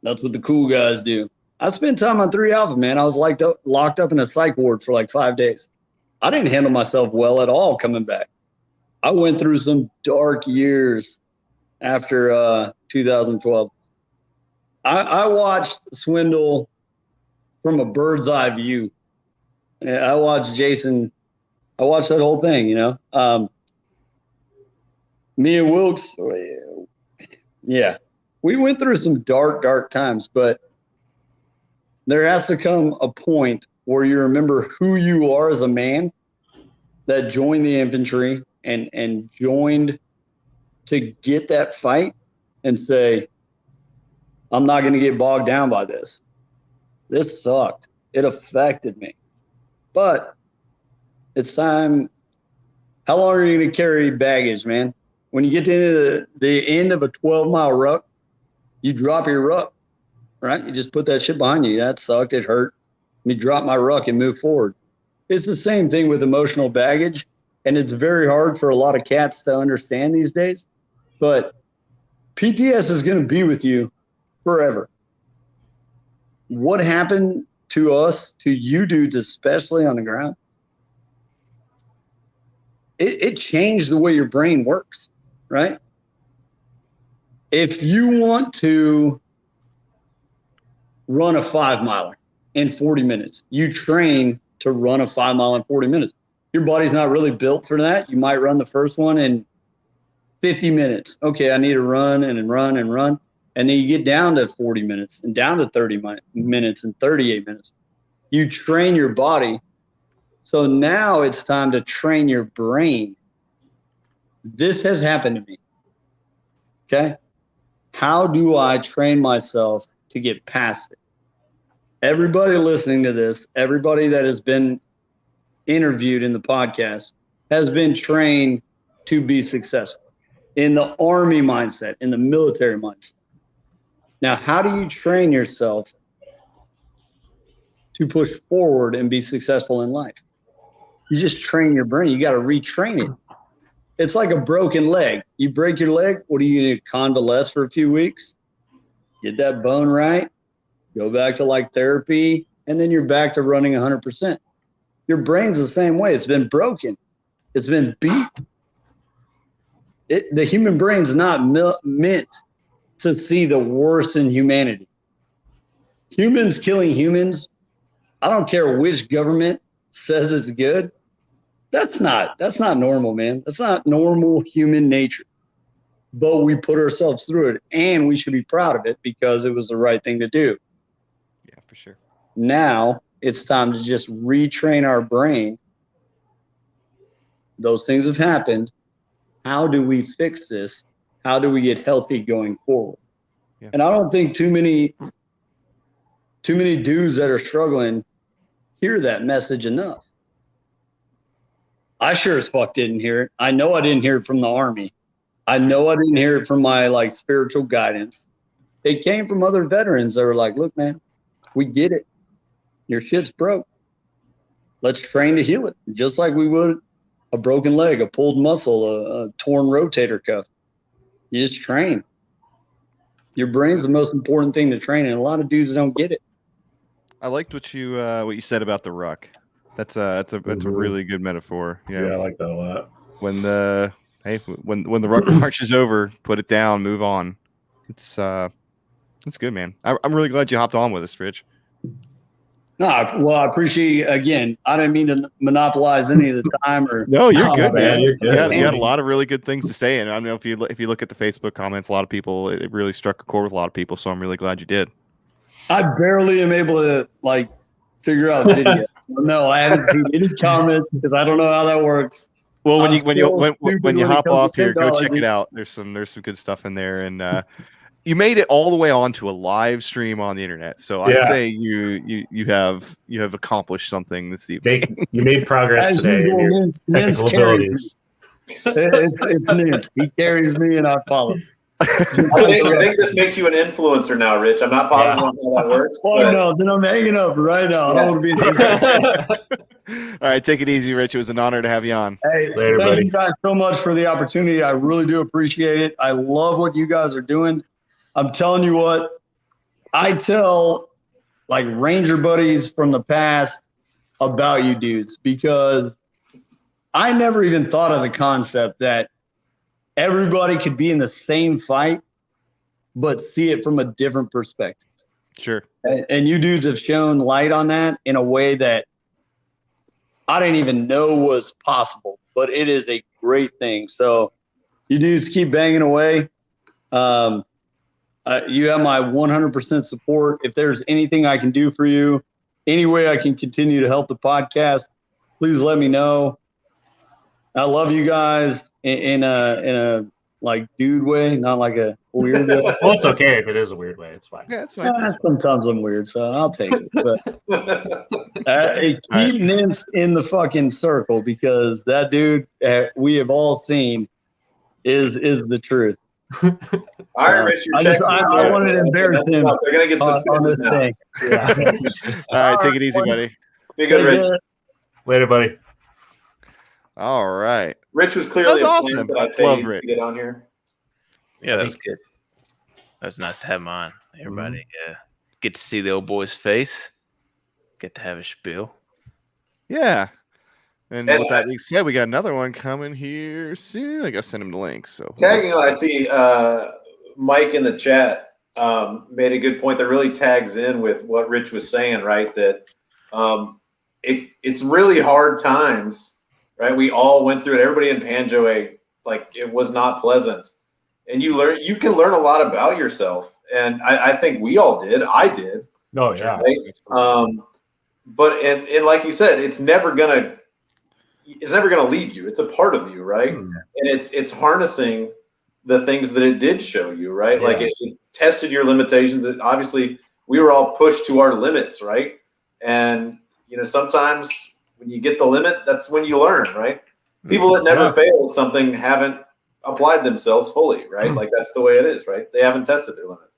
the cool guys do. I spent time on 3 Alpha, man. I was locked up in a psych ward for like 5 days. I didn't handle myself well at all coming back. I went through some dark years after 2012. I watched Swindle from a bird's eye view. I watched Jason. I watched that whole thing, Me and Wilkes, yeah. We went through some dark times, but there has to come a point where you remember who you are as a man that joined the infantry and joined to get that fight and say, I'm not going to get bogged down by this. This sucked. It affected me. But it's time. How long are you going to carry baggage, man? When you get to the end of a 12-mile ruck, you drop your ruck, right? You just put that shit behind you. That sucked. It hurt. Let me drop my ruck and move forward. It's the same thing with emotional baggage. And it's very hard for a lot of cats to understand these days. But PTS is going to be with you forever. What happened to us, to you dudes, especially on the ground, it changed the way your brain works, right? If you want to run a 5-miler in 40 minutes, you train to run a 5-mile in 40 minutes. Your body's not really built for that. You might run the first one in 50 minutes. Okay, I need to run and run and run. And then you get down to 40 minutes and down to 30 minutes and 38 minutes. You train your body. So now it's time to train your brain. This has happened to me. Okay? How do I train myself to get past it? Everybody listening to this, everybody that has been interviewed in the podcast has been trained to be successful in the Army mindset, in the military mindset. Now, how do you train yourself to push forward and be successful in life? You just train your brain. You got to retrain it. It's like a broken leg. You break your leg. What do you need? Convalesce for a few weeks, get that bone right, go back to like therapy, and then you're back to running 100%. Your brain's the same way. It's been broken. It's been beat. The human brain's not meant to see the worst in humanity. Humans killing humans, I don't care which government says it's good. That's not normal, man. That's not normal human nature. But we put ourselves through it, and we should be proud of it because it was the right thing to do. Yeah, for sure. Now it's time to just retrain our brain. Those things have happened. How do we fix this? How do we get healthy going forward? Yeah. And I don't think too many dudes that are struggling hear that message enough. I sure as fuck didn't hear it. I know I didn't hear it from the Army. I know I didn't hear it from my spiritual guidance. It came from other veterans that were like, look, man, we get it. Your shit's broke. Let's train to heal it. Just like we would a broken leg, a pulled muscle, a torn rotator cuff. You just train. Your brain's the most important thing to train, and a lot of dudes don't get it. I liked what you said about the ruck. That's a really good metaphor. You know, Yeah, I like that a lot. when the ruck march is over, put it down, move on. It's good, man. I'm really glad you hopped on with us, Rich. No, well, I appreciate again. I didn't mean to monopolize any of the time. Or No, you're good, man. man. You're good. You had a lot of really good things to say, and I don't know if you look at the Facebook comments, a lot of people, it really struck a chord with a lot of people. So I'm really glad you did. I barely am able to like figure out video. No, I haven't seen any comments because I don't know how that works. Well, when I'm you still stupid hop when it comes off to here, go check technology. it out. There's some good stuff in there, and you made it all the way onto a live stream on the internet. So I'd Yeah. say you have accomplished something this evening. You made progress As today. in usual, your Nince technical carries abilities. it's Nince. He carries me and I follow. I think this makes you an influencer now, Rich. I'm not positive on how that works. Oh but no, then I'm hanging up right now. I don't want to be in the All right, take it easy, Rich. It was an honor to have you on. Hey, Later, thank buddy. you guys so much for the opportunity. I really do appreciate it. I love what you guys are doing. I'm telling you what, I tell like Ranger buddies from the past about you dudes because I never even thought of the concept that everybody could be in the same fight, but see it from a different perspective. Sure. And you dudes have shown light on that in a way that I didn't even know was possible, but it is a great thing. So you dudes keep banging away. You have my 100% support. If there's anything I can do for you, any way I can continue to help the podcast, please let me know. I love you guys in a like dude way, not like a weird way. Well, it's okay if it is a weird way. It's fine. Yeah, that's fine. Sometimes I'm weird, so I'll take it. But keep Nince in the fucking circle because that dude we have all seen is the truth. all right, Rich, your checks. I wanted to embarrass him They're gonna get on suspicious this now. thing. Yeah. All right, take it easy, buddy. Be good, Rich. Later, buddy. All right. Rich was clearly That's a awesome. plan that I Love paid Rich. to get on here. Yeah, that was good. That was nice to have him on. Everybody get to see the old boy's face. Get to have a spiel. Yeah. And And with that being said, we got another one coming here soon. I gotta send him the link. So Tagging on, I see Mike in the chat made a good point that really tags in with what Rich was saying, right? That it's really hard times, right? We all went through it. Everybody in Panjwai, like it was not pleasant. And you can learn a lot about yourself. And I think we all did. I did. Oh, yeah. Right? But and like you said, it's never gonna leave you. It's a part of you, right? And it's harnessing the things that it did show you, right? Yeah. Like it tested your limitations. Obviously, we were all pushed to our limits, right? And sometimes when you get the limit, that's when you learn, right? People that never failed something haven't applied themselves fully, right? Like that's the way it is, right? They haven't tested their limit.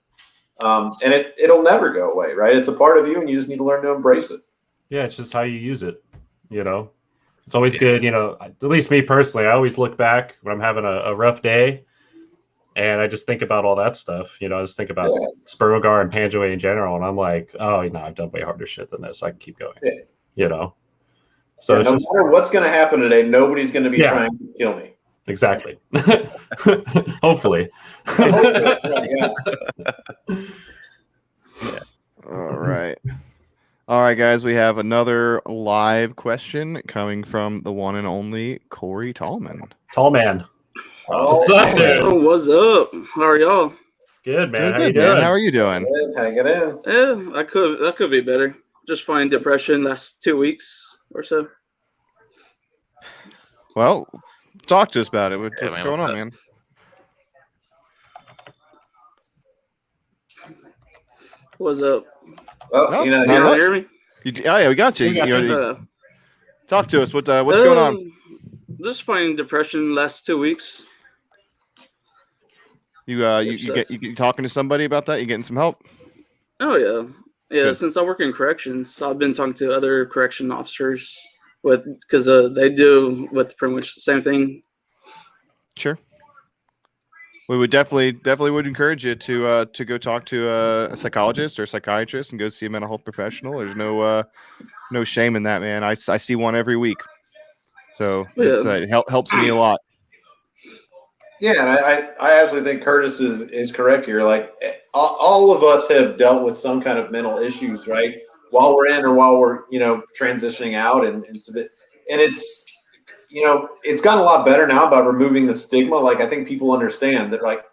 And it'll never go away, right? It's a part of you, and you just need to learn to embrace it. Yeah, it's just how you use it. It's always good. At least me personally, I always look back when I'm having a rough day, and I just think about all that stuff. I just think about Spurgar and Panjwai in general, and I'm like, oh, I've done way harder shit than this. I can keep going. Yeah. So no matter what's going to happen today, nobody's going to be trying to kill me. Exactly. Hopefully. Yeah. All right, guys. We have another live question coming from the one and only Corey Tallman. Tall man. Oh, What's up, dude? Oh, what's up? How are y'all? Good, man. How Doing you good, man. doing? How are you doing? Hang it in. Yeah, that could be better. Just fighting depression last 2 weeks or so. Well, talk to us about it. What's man, going what's on, up? man? What's up? Oh, No, you know, not You much. hear me? Yeah, we got you. We got You talk to us. What's going on? Just fighting depression last 2 weeks. You talking to somebody about that? You getting some help? Oh yeah. Good. Since I work in corrections, I've been talking to other correction officers because they do with pretty much the same thing. Sure. We would definitely would encourage you to go talk to a psychologist or a psychiatrist and go see a mental health professional. There's no shame in that, man. I see one every week, so it helps me a lot. Yeah, and I absolutely think Curtis is correct here. Like all of us have dealt with some kind of mental issues, right? While we're in or while we're transitioning out, and it's it's gotten a lot better now about removing the stigma. Like I think people understand that like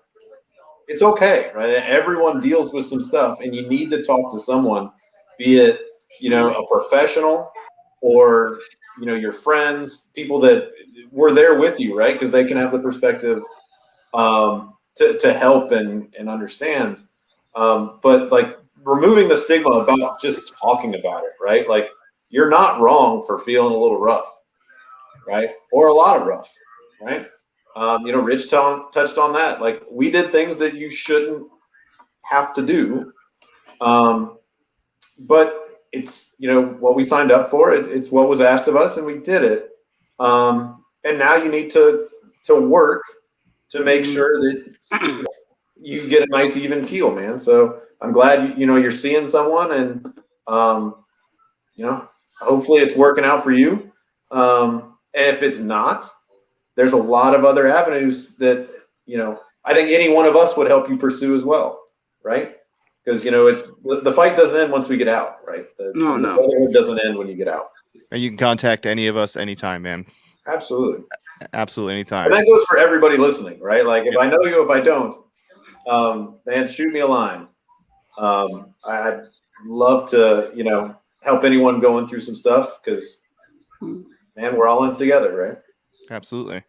it's okay, right? Everyone deals with some stuff, and you need to talk to someone, be it a professional or your friends, people that were there with you, right? Because they can have the perspective to help and understand. But like removing the stigma about just talking about it, right? Like you're not wrong for feeling a little rough, right? Or a lot of rough, right? Rich touched on that. Like we did things that you shouldn't have to do. But it's, what we signed up for. It's what was asked of us and we did it. And now you need to work to make sure that you get a nice even keel, man. So I'm glad you're seeing someone, and hopefully it's working out for you. And if it's not, there's a lot of other avenues that I think any one of us would help you pursue as well, right? Because it's the fight doesn't end once we get out, right? The brotherhood doesn't end when you get out. And you can contact any of us anytime, man. Absolutely Anytime. And that goes for everybody listening, right? Like if I know you, if I don't, man, shoot me a line. I'd love to, help anyone going through some stuff because, man, we're all in it together, right? Absolutely.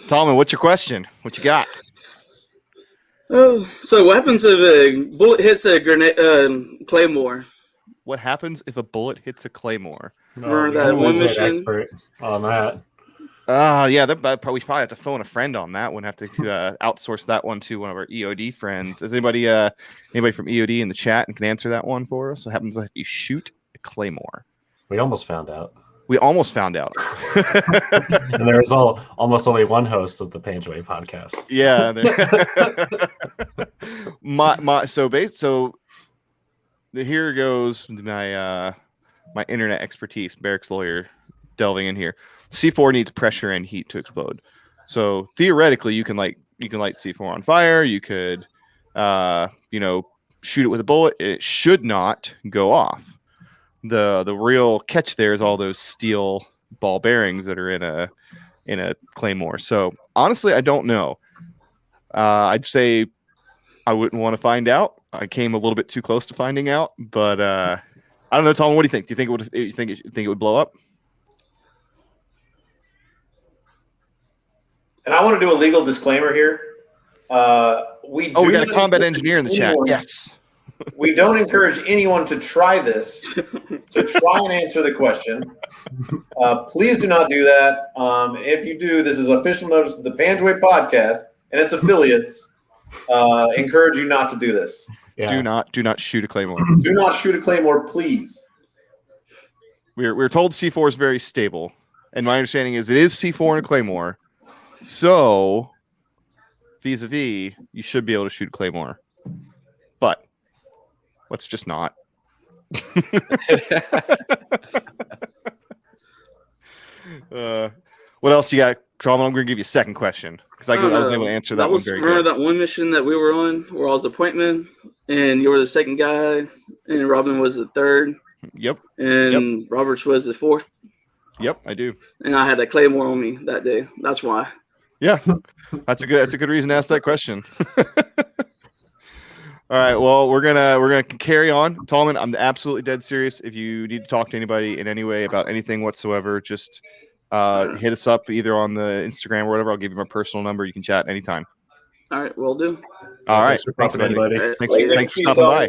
Tallman, what's your question? What you got? Oh, so what happens if a bullet hits a grenade, Claymore? What happens if a bullet hits a Claymore? Remember that one mission? Expert on that. Yeah, we probably have to phone a friend on that one. Have to outsource that one to one of our EOD friends. Is anybody from EOD in the chat and can answer that one for us? What happens if you shoot a Claymore? We almost found out. And there was almost only one host of the Panjwai Podcast. Yeah. So here goes my internet expertise, Barrick's lawyer, delving in here. C4 needs pressure and heat to explode. So theoretically, you can light C4 on fire. You could, shoot it with a bullet. It should not go off. The real catch there is all those steel ball bearings that are in a Claymore. So honestly, I don't know. I'd say I wouldn't want to find out. I came a little bit too close to finding out, but I don't know, Tom. What do you think? Do you think it would blow up? And I want to do a legal disclaimer here. We got a combat engineer in the chat. Yes. We don't encourage anyone to try this, to try and answer the question. Please do not do that. If you do, this is official notice of the Panjwai Podcast and its affiliates. Encourage you not to do this. Yeah. Do not shoot a Claymore. Do not shoot a Claymore, please. We're told C4 is very stable, and my understanding is it is C4 and a Claymore. So, vis-a-vis, you should be able to shoot a Claymore. But let's just not. What else you got, Tom? I'm going to give you a second question because I wasn't able to answer that one very good. Remember that one mission that we were on where I was the pointman and you were the second guy and Robin was the third? Yep. And Roberts was the fourth? Yep, I do. And I had a Claymore on me that day. That's why. Yeah, that's a good reason to ask that question. All right, well, we're gonna carry on. Tallman, I'm absolutely dead serious. If you need to talk to anybody in any way about anything whatsoever, just hit us up either on the Instagram or whatever. I'll give you my personal number. You can chat anytime. All right, will do. All right, thanks everybody. Thanks for stopping by.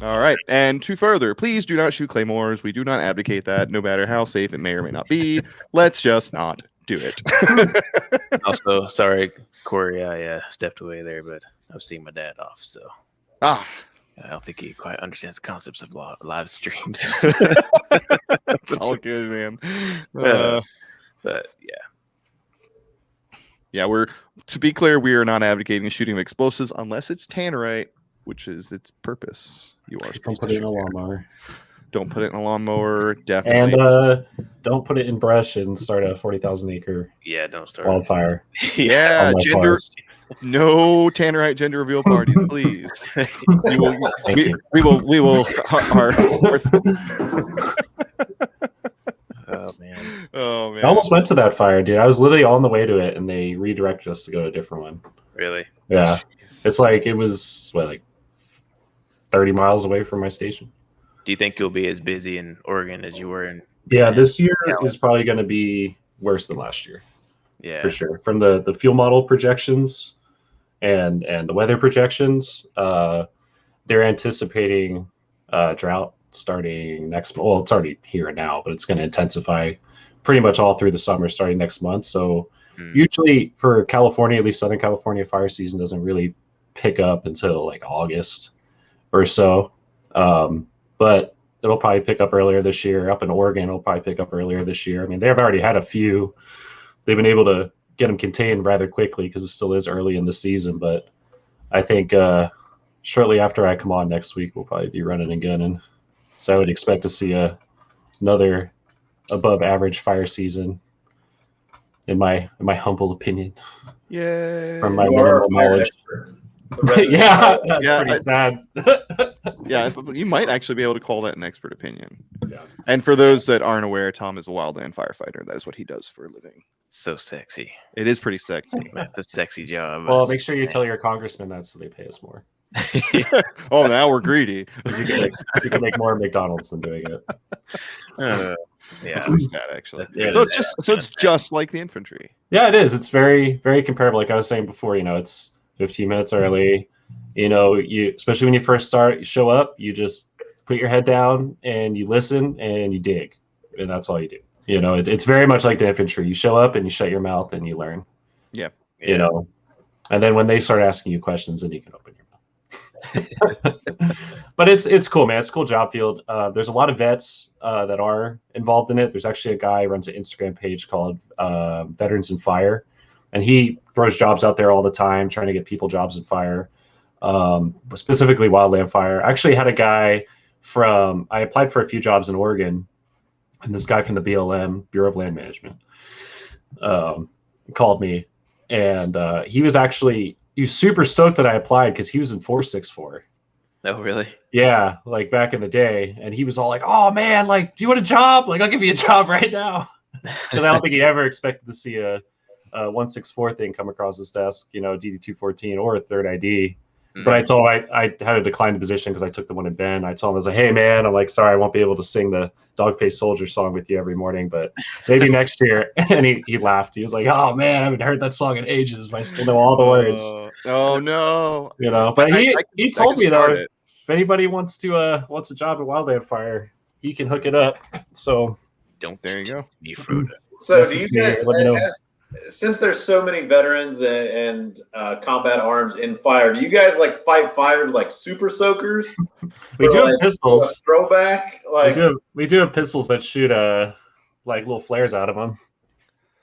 All right, and to further, please do not shoot Claymores. We do not advocate that, no matter how safe it may or may not be. Let's just not do it. Also, sorry, Corey, I stepped away there, but I've seen my dad off, so. don't think he quite understands the concepts of live streams. It's all good, man. But yeah. Yeah, to be clear, we are not advocating the shooting of explosives unless it's tannerite, which is its purpose. You are Don't supposed put to it in shoot a there. lawnmower. Don't put it in a lawnmower, definitely. And don't put it in brush and start a 40,000 acre Yeah, don't start. wildfire. Yeah, on my gender. forest. No tannerite gender reveal parties, please. We will. Thank We, you. we will. We will. Oh man. Oh man. I almost went to that fire, dude. I was literally on the way to it, and they redirected us to go to a different one. Really? Yeah, Jeez. it's like it was like 30 miles away from my station. Do you think you'll be as busy in Oregon as you were in? Yeah, this year Yeah. is probably going to be worse than last year Yeah. for sure. From the fuel model projections and the weather projections, they're anticipating drought starting next. Well, it's already here and now, but it's going to intensify pretty much all through the summer, starting next month. So usually for California, at least Southern California, fire season doesn't really pick up until like August or so. But it'll probably pick up earlier this year. Up in Oregon, it'll probably pick up earlier this year. I mean, they've already had a few. They've been able to get them contained rather quickly because it still is early in the season. But I think shortly after I come on next week, we'll probably be running and gunning. So I would expect to see another above average fire season, in my humble opinion, Yay. from my You are a minimal fire knowledge. expert. The rest of Yeah, the- that's Yeah, pretty sad. Yeah, but you might actually be able to call that an expert opinion. Yeah. And for those that aren't aware, Tom is a wildland firefighter. That is what he does for a living. So sexy. It is pretty sexy. That's a sexy job. Well, make sure you tell your congressman that so they pay us more. Oh, now we're greedy. You can make more at McDonald's than doing it. Yeah. That's pretty sad, actually. That's So pretty it's just like the infantry. Yeah, it is. It's very, very comparable. Like I was saying before, it's 15 minutes early. You especially when you first start, you show up, you just put your head down and you listen and you dig, and that's all you do. It's very much like the infantry. You show up and you shut your mouth and you learn. Yeah. And then when they start asking you questions, then you can open your mouth. But it's cool, man. It's a cool job field. There's a lot of vets that are involved in it. There's actually a guy who runs an Instagram page called Veterans in Fire, and he throws jobs out there all the time, trying to get people jobs in fire, specifically wildland fire. I actually had a guy I applied for a few jobs in Oregon, and this guy from the BLM, Bureau of Land Management, called me, and he was super stoked that I applied because he was in 464. Oh, really? Yeah, like back in the day, and he was all like, "Oh man, like, do you want a job? Like, I'll give you a job right now." Because I don't think he ever expected to see a 164 thing come across his desk, DD214 or a third ID. But I told him I had to decline the position because I took the one in Ben. I told him, I was like, "Hey man, I'm like, sorry, I won't be able to sing the Dog-Faced Soldier song with you every morning, but maybe next year." And he laughed. He was like, "Oh man, I haven't heard that song in ages, but I still know all the words." Oh no. But he told me though, it. if anybody wants a job at Wildland Fire, he can hook it up. So Don't There you go. be Frodo. So do you guys, Let me know. since there's so many veterans and combat arms in fire, do you guys like fight fire like super soakers? we Or, do have like, pistols. Throwback? Like, We do have pistols that shoot like little flares out of them.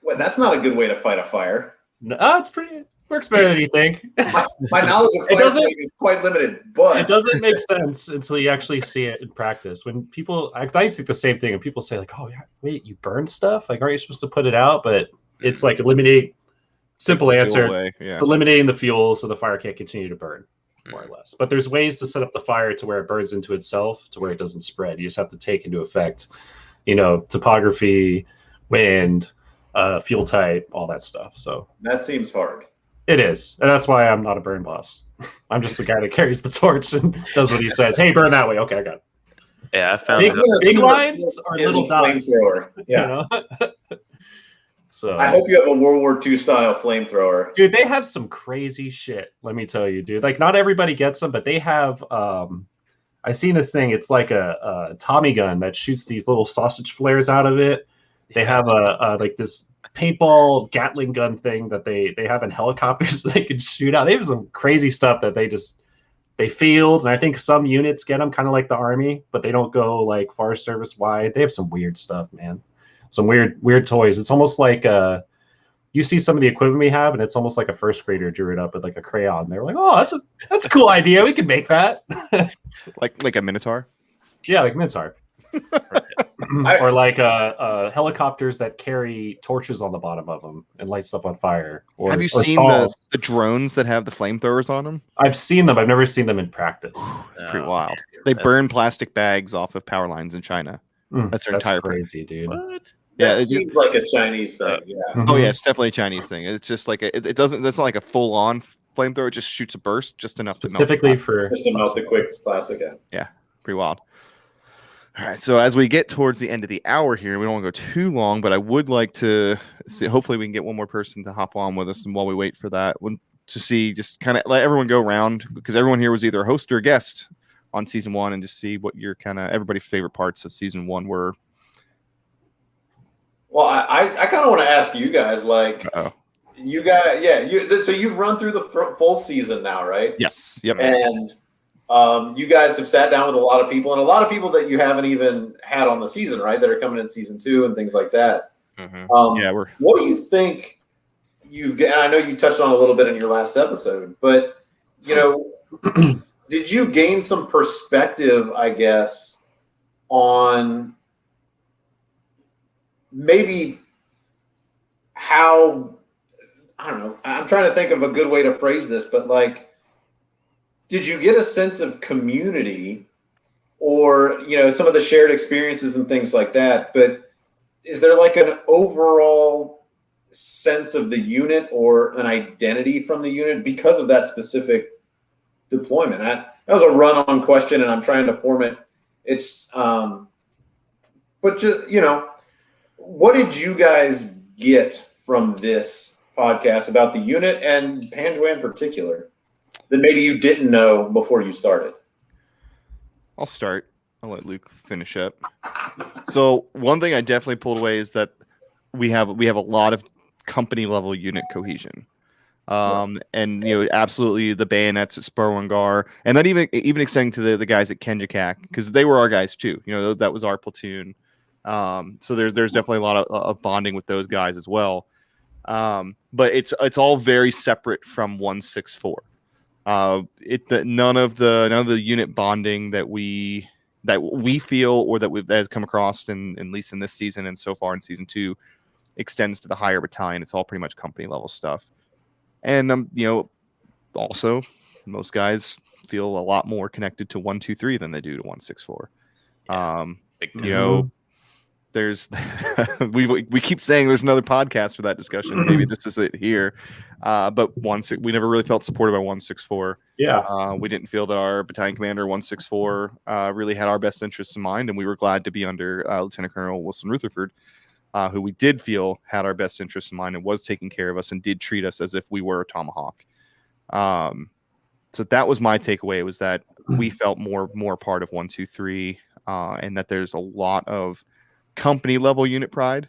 well, that's not a good way to fight a fire. No, it's works better than you think. My knowledge of It doesn't- firefighting is quite limited, but It doesn't make sense until you actually see it in practice. When people, I used to think the same thing, and people say like, "Oh yeah, wait, you burn stuff? Like, aren't you supposed to put it out?" But it's like eliminate. Simple Takes the fuel answer. away, yeah. It's eliminating the fuel so the fire can't continue to burn, more or less. But there's ways to set up the fire to where it burns into itself, to where it doesn't spread. You just have to take into effect, topography, wind, fuel type, all that stuff. So that seems hard. it is, and that's why I'm not a burn boss. I'm just the guy that carries the torch and does what he says. Hey, burn that way. Okay, I got it. Yeah, I found Big, that. big lines are Is a little dots. flamethrower. Yeah. So I hope you have a World War II style flamethrower. dude, they have some crazy shit. Let me tell you, dude. Like, not everybody gets them, but they have. I seen this thing. It's like a Tommy gun that shoots these little sausage flares out of it. They have a like this paintball Gatling gun thing that they have in helicopters that they can shoot out. They have some crazy stuff that they just they field, and I think some units get them, kind of like the Army, but they don't go like Forest Service wide. They have some weird stuff, man. Some weird toys. It's almost like you see some of the equipment we have, and it's almost like a first grader drew it up with like a crayon. They were like, "Oh, that's a cool idea. We can make that." like a Minotaur. Yeah, like Minotaur. Or like helicopters that carry torches on the bottom of them and light stuff on fire. Or, have you or seen the drones that have the flamethrowers on them? I've seen them. I've never seen them in practice. It's pretty wild. They burn plastic bags off of power lines in China. That's their entire crazy, dude. What? Yeah, That seems like a Chinese thing. Yeah. Oh yeah, it's definitely a Chinese thing. It's just like it doesn't. That's not like a full on flamethrower. It just shoots a burst just enough specifically to melt. Just to melt the quick plastic out. Yeah, pretty wild. All right, so as we get towards the end of the hour here, we don't want to go too long, but I would like to see. Hopefully, we can get one more person to hop on with us, and while we wait for that, to see, just kind of let everyone go around, because everyone here was either a host or a guest on season 1, and just see what your kind of everybody's favorite parts of season 1 were. Well, I kind of want to ask you guys, like, you guys, so you've run through the full season now, right? Yes. Yep. And you guys have sat down with a lot of people, and a lot of people that you haven't even had on the season, right? That are coming in season 2 and things like that. Mm-hmm. What do you think you've got? And I know you touched on a little bit in your last episode, but did you gain some perspective, I guess, on maybe how, I don't know, I'm trying to think of a good way to phrase this, but like, did you get a sense of community or, some of the shared experiences and things like that? But is there like an overall sense of the unit or an identity from the unit because of that specific deployment? That was a run-on question, and I'm trying to form it. It's, but just, what did you guys get from this podcast about the unit and Panjwai in particular that maybe you didn't know before you started? I'll start. I'll let Luke finish up. So one thing I definitely pulled away is that we have a lot of company level unit cohesion. And absolutely the bayonets at Spur One Gar, and then even extending to the guys at Kenjakak, because they were our guys too. That was our platoon. So there's definitely a lot of bonding with those guys as well. But it's all very separate from 164. None of the unit bonding that we feel or that has come across in at least in this season and so far in season 2 extends to the higher battalion. It's all pretty much company level stuff. And also most guys feel a lot more connected to 123 than they do to 164. There's we keep saying there's another podcast for that discussion. Maybe this is it here. But we never really felt supported by 164. Yeah. We didn't feel that our battalion commander 164 really had our best interests in mind, and we were glad to be under Lieutenant Colonel Wilson Rutherford, who we did feel had our best interests in mind and was taking care of us and did treat us as if we were a Tomahawk. So that was my takeaway, was that we felt more part of 123, and that there's a lot of company level unit pride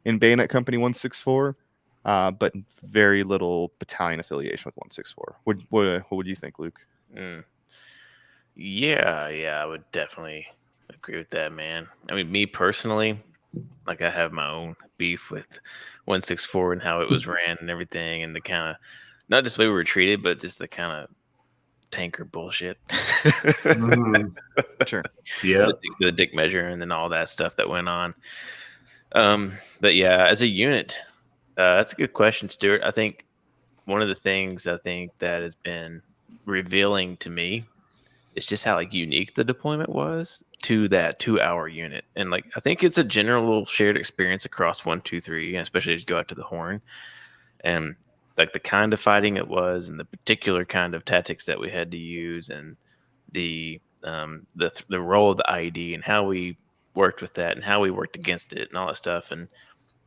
in Bayonet Company 164, but very little battalion affiliation with 164. What would you think, Luke? Yeah, I would definitely agree with that, man. I mean, me personally, like, I have my own beef with 164 and how it was ran and everything, and the kind of, not just the way we were treated, but just the kind of tanker bullshit. Sure. Yeah. The dick measure and then all that stuff that went on. But yeah, as a unit, that's a good question, Stuart. I think one of the things that has been revealing to me is just how unique the deployment was to that 2-hour unit. And I think it's a general shared experience across 123, especially as you go out to the Horn. And the kind of fighting it was, and the particular kind of tactics that we had to use, and the role of the IED and how we worked with that and how we worked against it and all that stuff.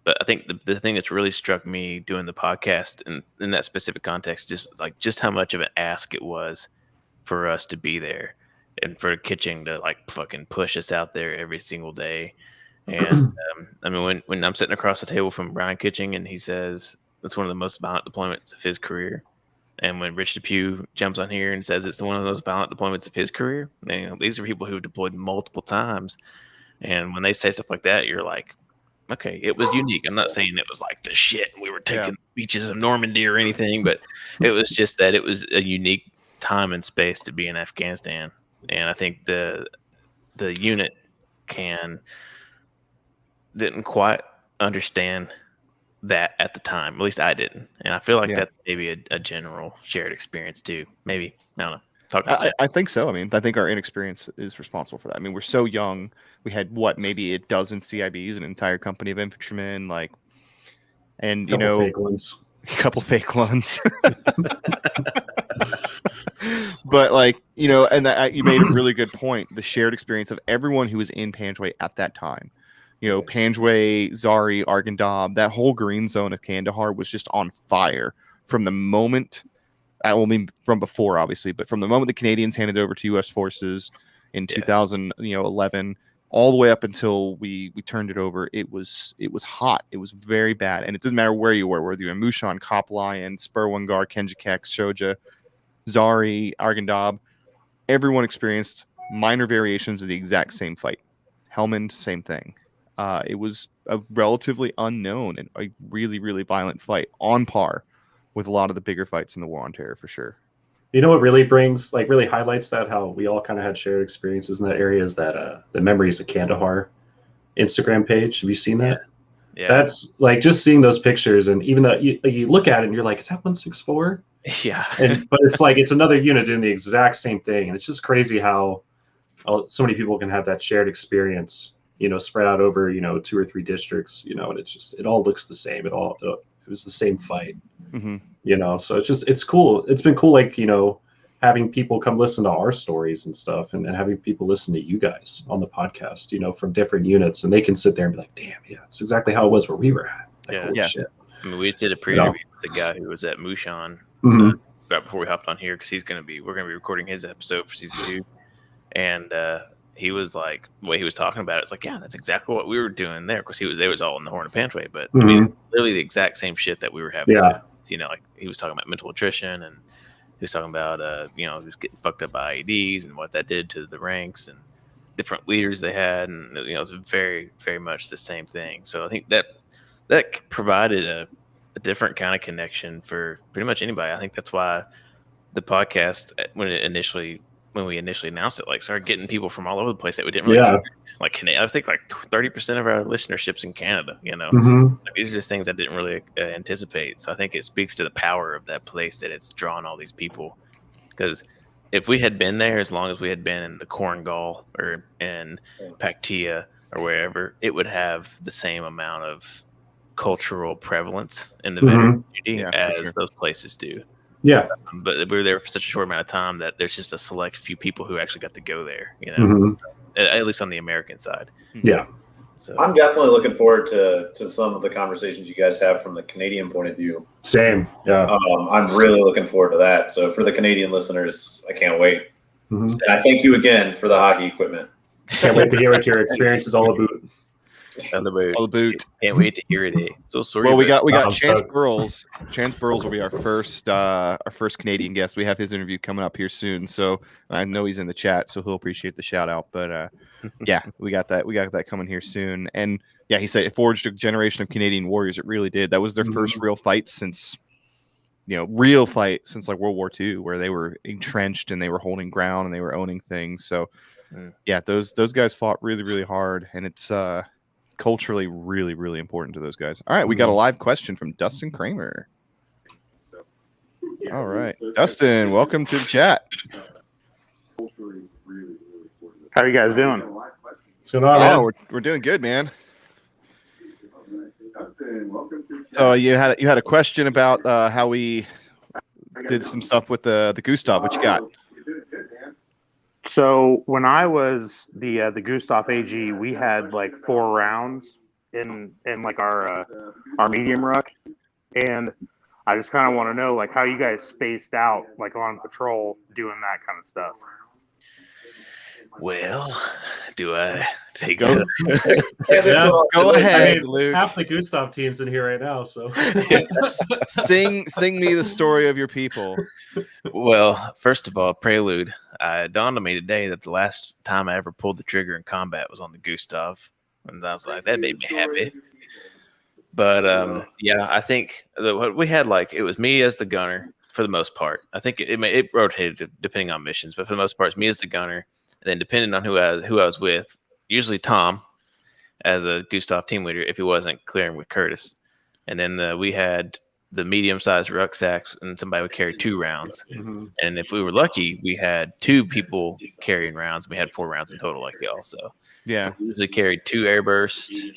But I think the thing that's really struck me doing the podcast and in that specific context, just how much of an ask it was for us to be there and for Kitching to fucking push us out there every single day. And I mean, when I'm sitting across the table from Brian Kitching and he says, that's one of the most violent deployments of his career. And when Rich Depew jumps on here and says it's one of the most violent deployments of his career, these are people who deployed multiple times. And when they say stuff like that, you're like, okay, it was unique. I'm not saying it was like the shit. We were taking beaches of Normandy or anything, but it was just that it was a unique time and space to be in Afghanistan. And I think the unit didn't quite understand that at the time. At least I didn't. And I feel like that's maybe a general shared experience too. Maybe, I don't know. I think so. I mean, I think our inexperience is responsible for that. I mean, we're so young. We had maybe a dozen CIBs, an entire company of infantrymen, and a couple fake ones. A couple fake ones. But and you made a really good point. The shared experience of everyone who was in Panjwai at that time. Panjwai, Zari, Arghandab, that whole green zone of Kandahar was just on fire from the moment. From before, obviously, but from the moment the Canadians handed over to U.S. forces in 2011, all the way up until we turned it over, it was hot. It was very bad, and it didn't matter where you were, whether you were in Mushan, Cop Lion, Spurwangar, Kenjikek, Shoja, Zari, Arghandab. Everyone experienced minor variations of the exact same fight. Helmand, same thing. It was a relatively unknown and a really, really violent fight, on par with a lot of the bigger fights in the War on Terror, for sure. You know what really really highlights that, how we all kind of had shared experiences in that area, is that the Memories of Kandahar Instagram page. Have you seen that? Yeah. That's just seeing those pictures, and even though you look at it and you're like, is that 164? Yeah. But it's it's another unit doing the exact same thing, and it's just crazy how so many people can have that shared experience, spread out over 2 or 3 districts, and it all looks the same. It was the same fight. Mm-hmm. So it's cool. It's been cool, having people come listen to our stories and stuff, and having people listen to you guys on the podcast, from different units, and they can sit there and be like, damn, yeah, it's exactly how it was where we were at. Holy shit. I mean, we just did a pre-interview with the guy who was at Mushan right before we hopped on here, because we're going to be recording his episode for season 2. And he was like, the way he was talking about it, it's like, yeah, that's exactly what we were doing there. Of course, they was all in the Horn of Panjwai, but I mean, literally the exact same shit that we were having. Yeah. Like he was talking about mental attrition, and he was talking about, just getting fucked up by IEDs and what that did to the ranks and different leaders they had. And, it was very, very much the same thing. So I think that provided a different kind of connection for pretty much anybody. I think that's why the podcast, when we initially announced it, started getting people from all over the place that we didn't really expect. I think 30% of our listenership's in Canada, these are just things I didn't really anticipate. So I think it speaks to the power of that place, that it's drawn all these people. Because if we had been there as long as we had been in the Korengal or in Paktia or wherever, it would have the same amount of cultural prevalence in the veteran community as those places do. Yeah. But we were there for such a short amount of time that there's just a select few people who actually got to go there, at least on the American side. Yeah. So I'm definitely looking forward to some of the conversations you guys have from the Canadian point of view. Same. Yeah. I'm really looking forward to that. So for the Canadian listeners, I can't wait. And I thank you again for the hockey equipment. Can't wait to hear what your experience is all about. On the boot. All the boot. Can't wait to hear it. So sorry. Well, we got Chance stoked. Burles. Chance Burles will be our first Canadian guest. We have his interview coming up here soon, so I know he's in the chat, so he'll appreciate the shout out. But yeah, we got that coming here soon. And yeah, he said it forged a generation of Canadian warriors. It really did. That was their first real fight since like World War II, where they were entrenched and they were holding ground and they were owning things. So yeah, those guys fought really, really hard, and it's culturally really, really important to those guys. All right, we got a live question from Dustin Kramer. All right, Dustin, welcome to the chat. How are you guys doing? What's going on, man? Oh, we're doing good, man. So you had a question about how we did some stuff with the Gustav. What you got? So when I was the Gustav AG, we had 4 rounds in our medium ruck, and I just kind of want to know how you guys spaced out on patrol doing that kind of stuff. Well, do I take Go. Go ahead, Luke. Half the Gustav team's in here right now, so Sing me the story of your people. Well, first of all, prelude. It dawned on me today that the last time I ever pulled the trigger in combat was on the Gustav, and I was like, that made me happy. But yeah, I think what we had, like, it was me as the gunner for the most part. I think it rotated depending on missions, but for the most part, it's me as the gunner, and then depending on who I was with, usually Tom as a Gustav team leader if he wasn't clearing with Curtis, and then we had the medium-sized rucksacks, and somebody would carry 2 rounds. Mm-hmm. And if we were lucky, we had 2 people carrying rounds. We had 4 rounds in total, like y'all. So yeah, we usually carried 2 airbursts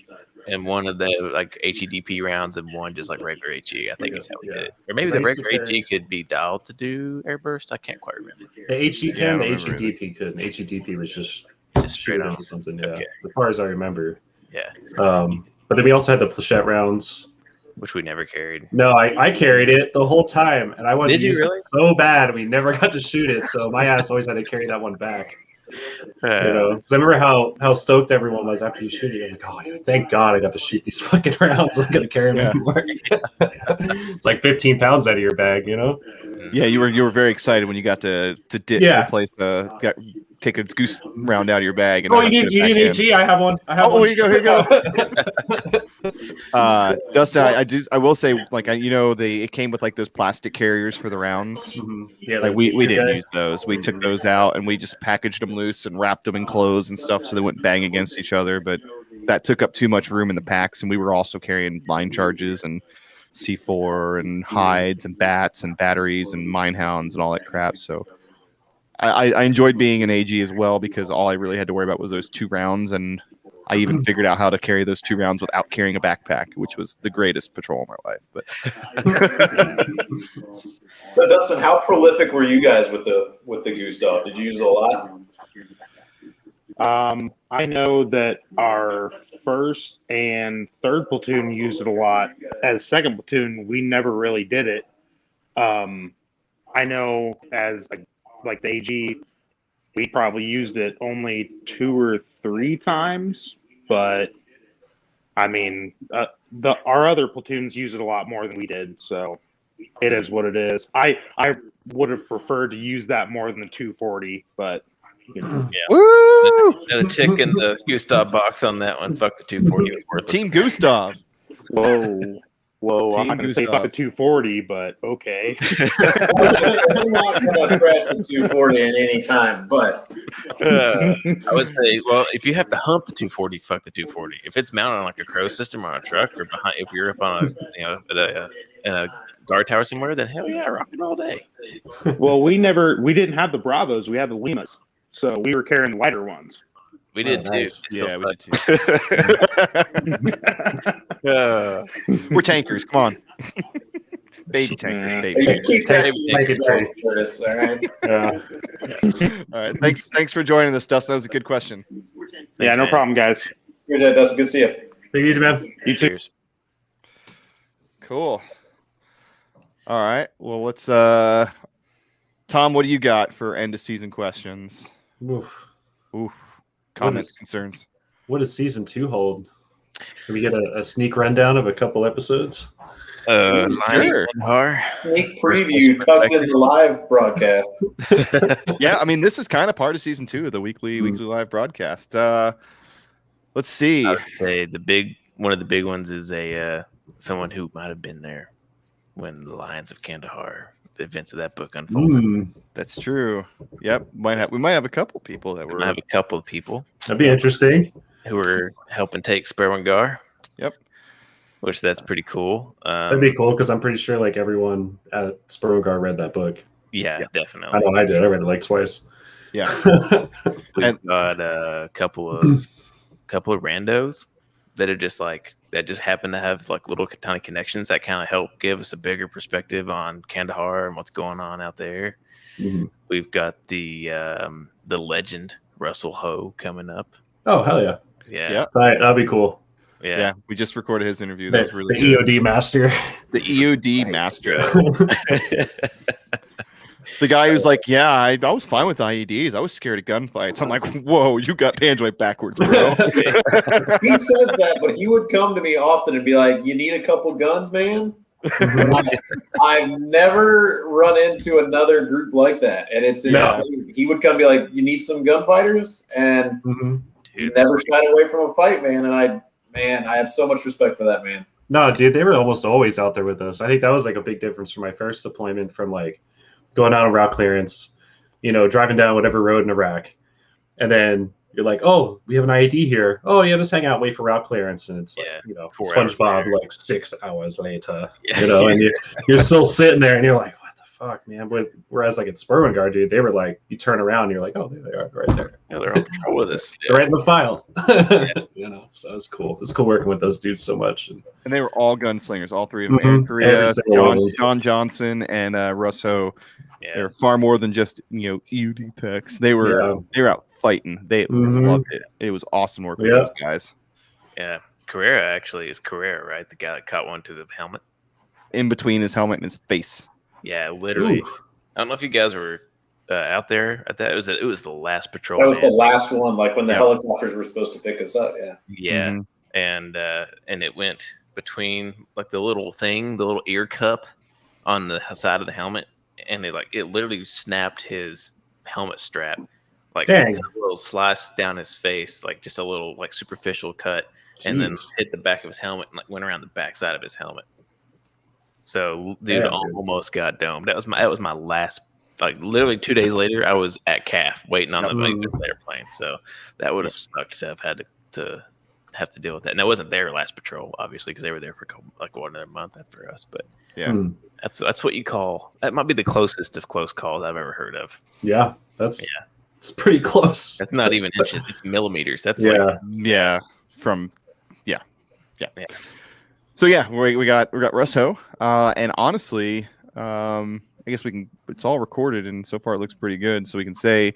and one of the like HEDP rounds and one just like regular HE. I think is how we did it. Or maybe the regular HE could be dialed to do airburst. I can't quite remember. The HE can, the HEDP couldn't. HEDP was just straight on something. Yeah, okay. As far as I remember. Yeah. But then we also had the Plachette rounds, which we never carried. No, I carried it the whole time, and I wanted to use really? it so bad. We never got to shoot it, so my ass always had to carry that one back. You know, 'cause I remember how stoked everyone was after you shoot it. You're like, oh, thank God I got to shoot these fucking rounds. I'm gonna carry them anymore. It's like 15 pounds out of your bag, you know. Yeah, you were very excited when you got to ditch a place take a goose round out of your bag. And you need HE? I have one. Here you go. Dustin, I will say, like, it came with like those plastic carriers for the rounds. Mm-hmm. Yeah, like we didn't use those. We took those out and we just packaged them loose and wrapped them in clothes and stuff so they wouldn't bang against each other. But that took up too much room in the packs, and we were also carrying line charges and C4 and hides and bats and batteries and mine hounds and all that crap. So I enjoyed being an AG as well, because all I really had to worry about was those 2 rounds, and I even figured out how to carry those 2 rounds without carrying a backpack, which was the greatest patrol of my life. But so Dustin, how prolific were you guys with the Gustav? Did you use it a lot? I know that our 1st and 3rd platoon used it a lot. As 2nd platoon, we never really did it. I know as like the AG, we probably used it only 2 or 3 times, but I mean, our other platoons used it a lot more than we did, so it is what it is. I would have preferred to use that more than the 240, but you know. Yeah. Woo! The tick in the Gustav box on that one. Fuck the 240. Team Gustav. Whoa, I'm not going to say fuck the 240, but okay. I'm not going to crash the 240 at any time, but I would say, well, if you have to hump the 240, fuck the 240. If it's mounted on like a crow system on a truck, or behind, if you're up on in a guard tower somewhere, then hell yeah, rock it all day. Well, we didn't have the Bravos, we had the Limas, so we were carrying lighter ones. We did too. Nice. Yeah, we did too. We're tankers. Come on. Baby tankers. Baby. you keep that Tankers. Curtis, all right? All right. Thanks for joining us, Dustin. That was a good question. Yeah, no problem, guys. Good day, Dustin. Good to see you. Take it easy, man. You too. Cheers. Cool. All right. Well, let's Tom, what do you got for end of season questions? Oof. Comments, concerns. What does season 2 hold? Can we get a sneak rundown of a couple episodes? Sure. Sneak preview tucked in the live broadcast. Yeah, I mean, this is kind of part of season 2 of the weekly live broadcast. Let's see. I would say one of the big ones is someone who might have been there when the Lions of Kandahar, the events of that book unfolded. That's true. Yep. We might have a couple people that were. I have a couple of people That'd be interesting. who were helping take Sperwangar. Yep. Which that's pretty cool. That'd be cool, because I'm pretty sure like everyone at Sperwangar read that book. Yeah, I definitely. know I did. I read it like twice. Yeah. We've got a couple of randos that are just like that just happen to have like little tiny connections that kind of help give us a bigger perspective on Kandahar and what's going on out there. Mhm. We've got the legend Russell Ho coming up. Oh, hell yeah. Yeah. Yep. That'd be cool. Yeah. We just recorded his interview. That was really the good. EOD master. The EOD master. The guy who's like, yeah, I was fine with IEDs. I was scared of gunfights. I'm like, whoa, you got Panjwai backwards, bro. He says that, but he would come to me often and be like, "You need a couple guns, man." I've never run into another group like that, and it's insane. He would come and be like, "You need some gunfighters," and he never shied away from a fight, man. And I have so much respect for that man. No, dude, they were almost always out there with us. I think that was like a big difference from my first deployment, from like going out on route clearance, driving down whatever road in Iraq, and then you're like, oh, we have an IED here. Oh, yeah, just hang out, wait for route clearance, and it's like, SpongeBob like 6 hours later, and you're still sitting there, and you're like, what the fuck, man? Whereas like at Spurwin Guard, dude, they were like, you turn around, and you're like, oh, there they are, right there. Yeah, they're on patrol with us. They're right in the file. So it's cool. It's cool working with those dudes so much. And they were all gunslingers, all three of them. Aaron Korea, John Johnson, and Russ Ho. Yeah. They were far more than just EUD techs. They were out fighting. They loved it. It was awesome working with those guys. Yeah, Carrera actually is Carrera, right? The guy that caught one to the helmet, in between his helmet and his face. Yeah, literally. Ooh. I don't know if you guys were out there at that. It was the last patrol. That was the last one, like when the helicopters were supposed to pick us up. Yeah. And it went between like the little ear cup on the side of the helmet, and it literally snapped his helmet strap, like a little slice down his face, like just a little like superficial cut. Jeez. And then hit the back of his helmet and like went around the back side of his helmet. So dude almost got domed. That was my last. Like literally 2 days later, I was at CAF waiting on the airplane. So that would have sucked to have had to deal with that. And I wasn't there last patrol, obviously, because they were there for like another month after us. But that's what you call. That might be the closest of close calls I've ever heard of. Yeah, it's pretty close. That's not even inches; it's millimeters. That's So we got Russ Ho, and honestly, I guess we can. It's all recorded, and so far it looks pretty good. So we can say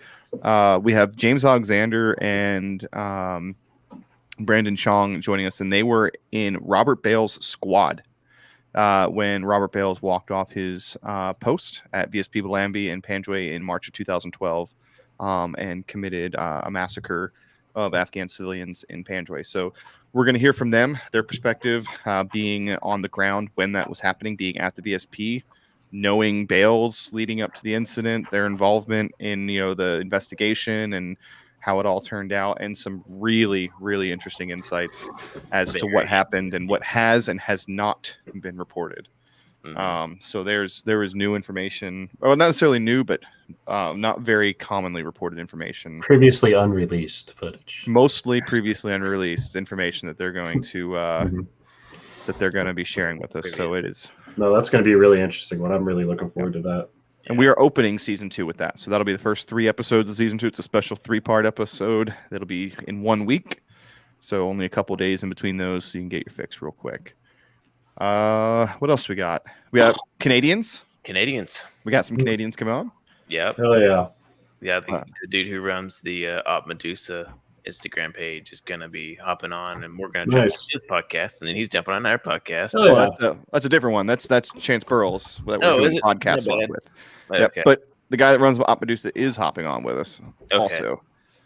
we have James Alexander and Brandon Chong joining us, and they were in Robert Bale's squad when Robert Bales walked off his post at VSP Belambie in Panjwai in March of 2012 and committed a massacre of Afghan civilians in Panjwai. So we're going to hear from them, their perspective, being on the ground when that was happening, being at the VSP, knowing Bales leading up to the incident, their involvement in the investigation and how it all turned out, and some really, really interesting insights as to what happened and what has and has not been reported. So there is new information, well, not necessarily new, but not very commonly reported information. Previously unreleased footage. Mostly previously unreleased information that they're going to be sharing with us. So it is. No, that's going to be a really interesting one. I'm really looking forward to that. And we are opening season 2 with that. So that'll be the first 3 episodes of season 2. It's a special 3-part episode that'll be in 1 week. So only a couple days in between those, so you can get your fix real quick. What else we got? We got Canadians. We got some Canadians coming on. Yep. Hell yeah. Yeah, the dude who runs the Op Medusa Instagram page is going to be hopping on, and we're going to jump on his podcast, and then he's jumping on our podcast. Oh, well, that's a different one. That's Chance Burles that we're doing a podcast with. Okay. But the guy that runs Op Medusa is hopping on with us also.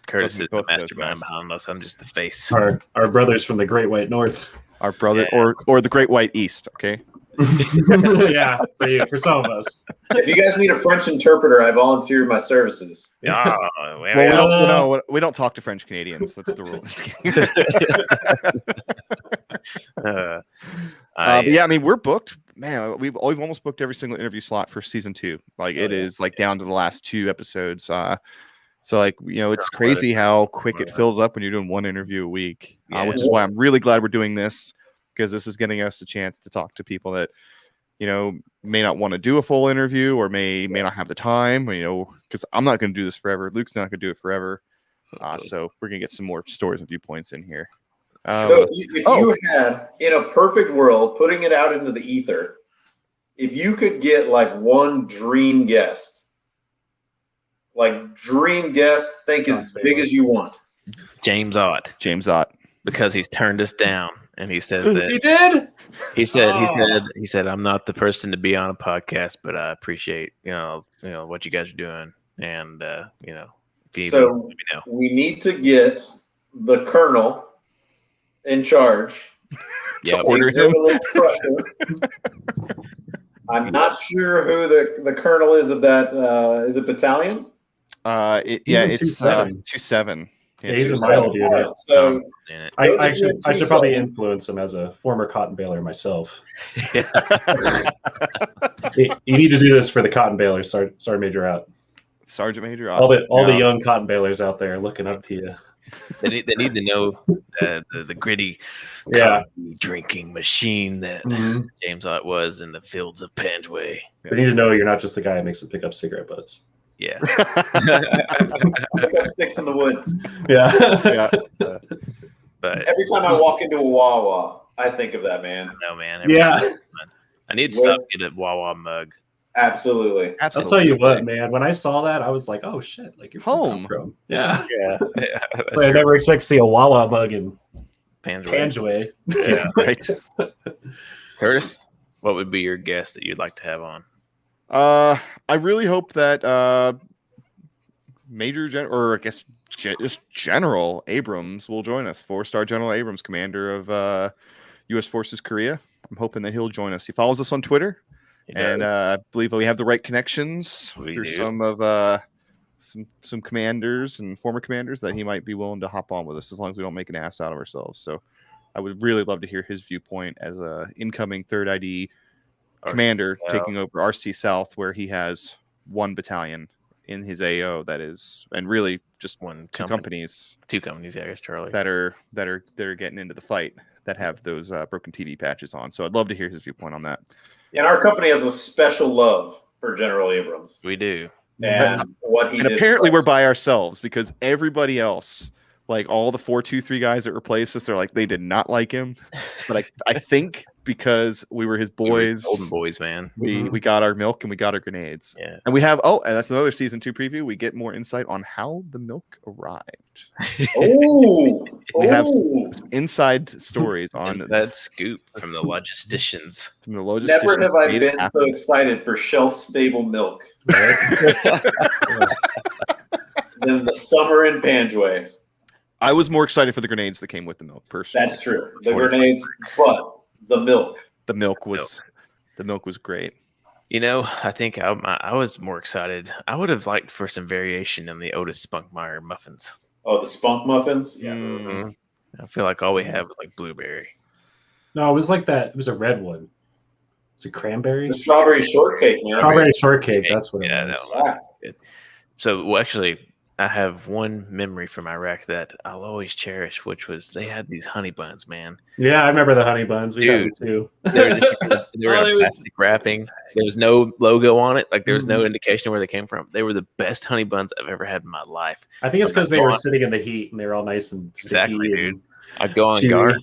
Curtis is the mastermind behind us. I'm just the face. Our brothers from the Great White North. Our brother, or the Great White East, okay? Yeah, for some of us. If you guys need a French interpreter, I volunteered my services. Yeah, we don't talk to French Canadians. That's the rule. I mean, we're booked. Man, we've almost booked every single interview slot for season 2. Like it is like down to the last 2 episodes. So like it's crazy how quick it fills up when you're doing 1 interview a week, which is why I'm really glad we're doing this, because this is getting us a chance to talk to people that may not want to do a full interview or may not have the time. Because I'm not going to do this forever. Luke's not going to do it forever. So we're going to get some more stories and viewpoints in here. So if you had, in a perfect world, putting it out into the ether, if you could get like one dream guest, think as big as you want. James Ott. James Ott. Because he's turned us down and he says that He did. he said Oh. he said I'm not the person to be on a podcast, but I appreciate what you guys are doing, and if you need So me, let me know. we need to get the colonel in charge. Yeah, order Exert him. a little pressure. I'm not sure who the colonel is of that. Is it battalion? He's Yeah, in it's 2-7. 2-7. Yeah, he's a 2-7. mile dude. Alright, so in it. Those I of you in should probably 2-7. influence him as a former cotton baler myself. Yeah. You need to do this for the cotton balers. Sergeant Major out. Sergeant Major. All the Yeah. young cotton balers out there looking up to you. They need to know the gritty Yeah. coffee drinking machine that Mhm. James Ott was in the fields of Panjwai. They need to know you're not just the guy who makes them pick up cigarette butts. Yeah. pick up sticks in the woods. Yeah. Yeah. But Every time I walk into a Wawa, I think of that man. no, man. Yeah. I need to stop getting a Wawa mug. Absolutely. I'll tell you what, man. When I saw that, I was like, "Oh shit!" Like you're Home. from. Yeah. Yeah. Yeah. That's Like, I right. never expect to see a Wawa mug in Panjwai. Panjwai. Yeah. Right. Curtis, what would be your guest that you'd like to have on? I really hope that just General Abrams will join us. 4-star General Abrams, commander of U.S. Forces Korea. I'm hoping that he'll join us. He follows us on Twitter, He and does. I believe we have the right connections We through do. some of some commanders and former commanders that he might be willing to hop on with us as long as we don't make an ass out of ourselves. So I would really love to hear his viewpoint as a incoming 3rd ID commander South. taking over RC South, where he has 1 battalion in his AO that is, and really just One 2 companies 2 companies. Yeah, I guess Charlie. that are getting into the fight that have those broken TV patches on. So I'd love to hear his viewpoint on that. And our company has a special love for General Abrams We do. and what he And did. apparently for we're us. by ourselves because everybody else, like all the 4-2-3 guys that replaced us, they're like they did not like him. But I think because we were his We were boys, Golden boys, man. we got our milk and we got our grenades. Yeah. And we have and that's another season 2 preview. We get more insight on how the milk arrived. Ooh, We have ooh. some inside stories on that scoop from the logisticians. from the logisticians. Never have I made it been happen. so excited for shelf-stable milk than the summer in Panjwai. I was more excited for the grenades that came with the milk. Personally, That's true. The grenades, but the milk. the milk was great. I think I was more excited. I would have liked for some variation in the Otis Spunkmeyer muffins. Oh, the spunk muffins. Yeah. Mhm. I feel like all we had was like blueberry. No, it was like that. It was a red one. It's a cranberry. The strawberry shortcake, man. Strawberry shortcake. That's what it Yeah, was. that was good. So, well, actually, I have one memory from Iraq that I'll always cherish, which was they had these honey buns, man. Yeah, I remember the honey buns. We got Dude. them too. They were, just, they were Oh, in they were- plastic wrapping. There was no logo on it. Like there was Mm-hmm. no indication of where they came from. They were the best honey buns I've ever had in my life. I think it's When I because they go were on- sitting in the heat and they were all nice and sticky. Exactly, and dude. I'd go on chewy. guard.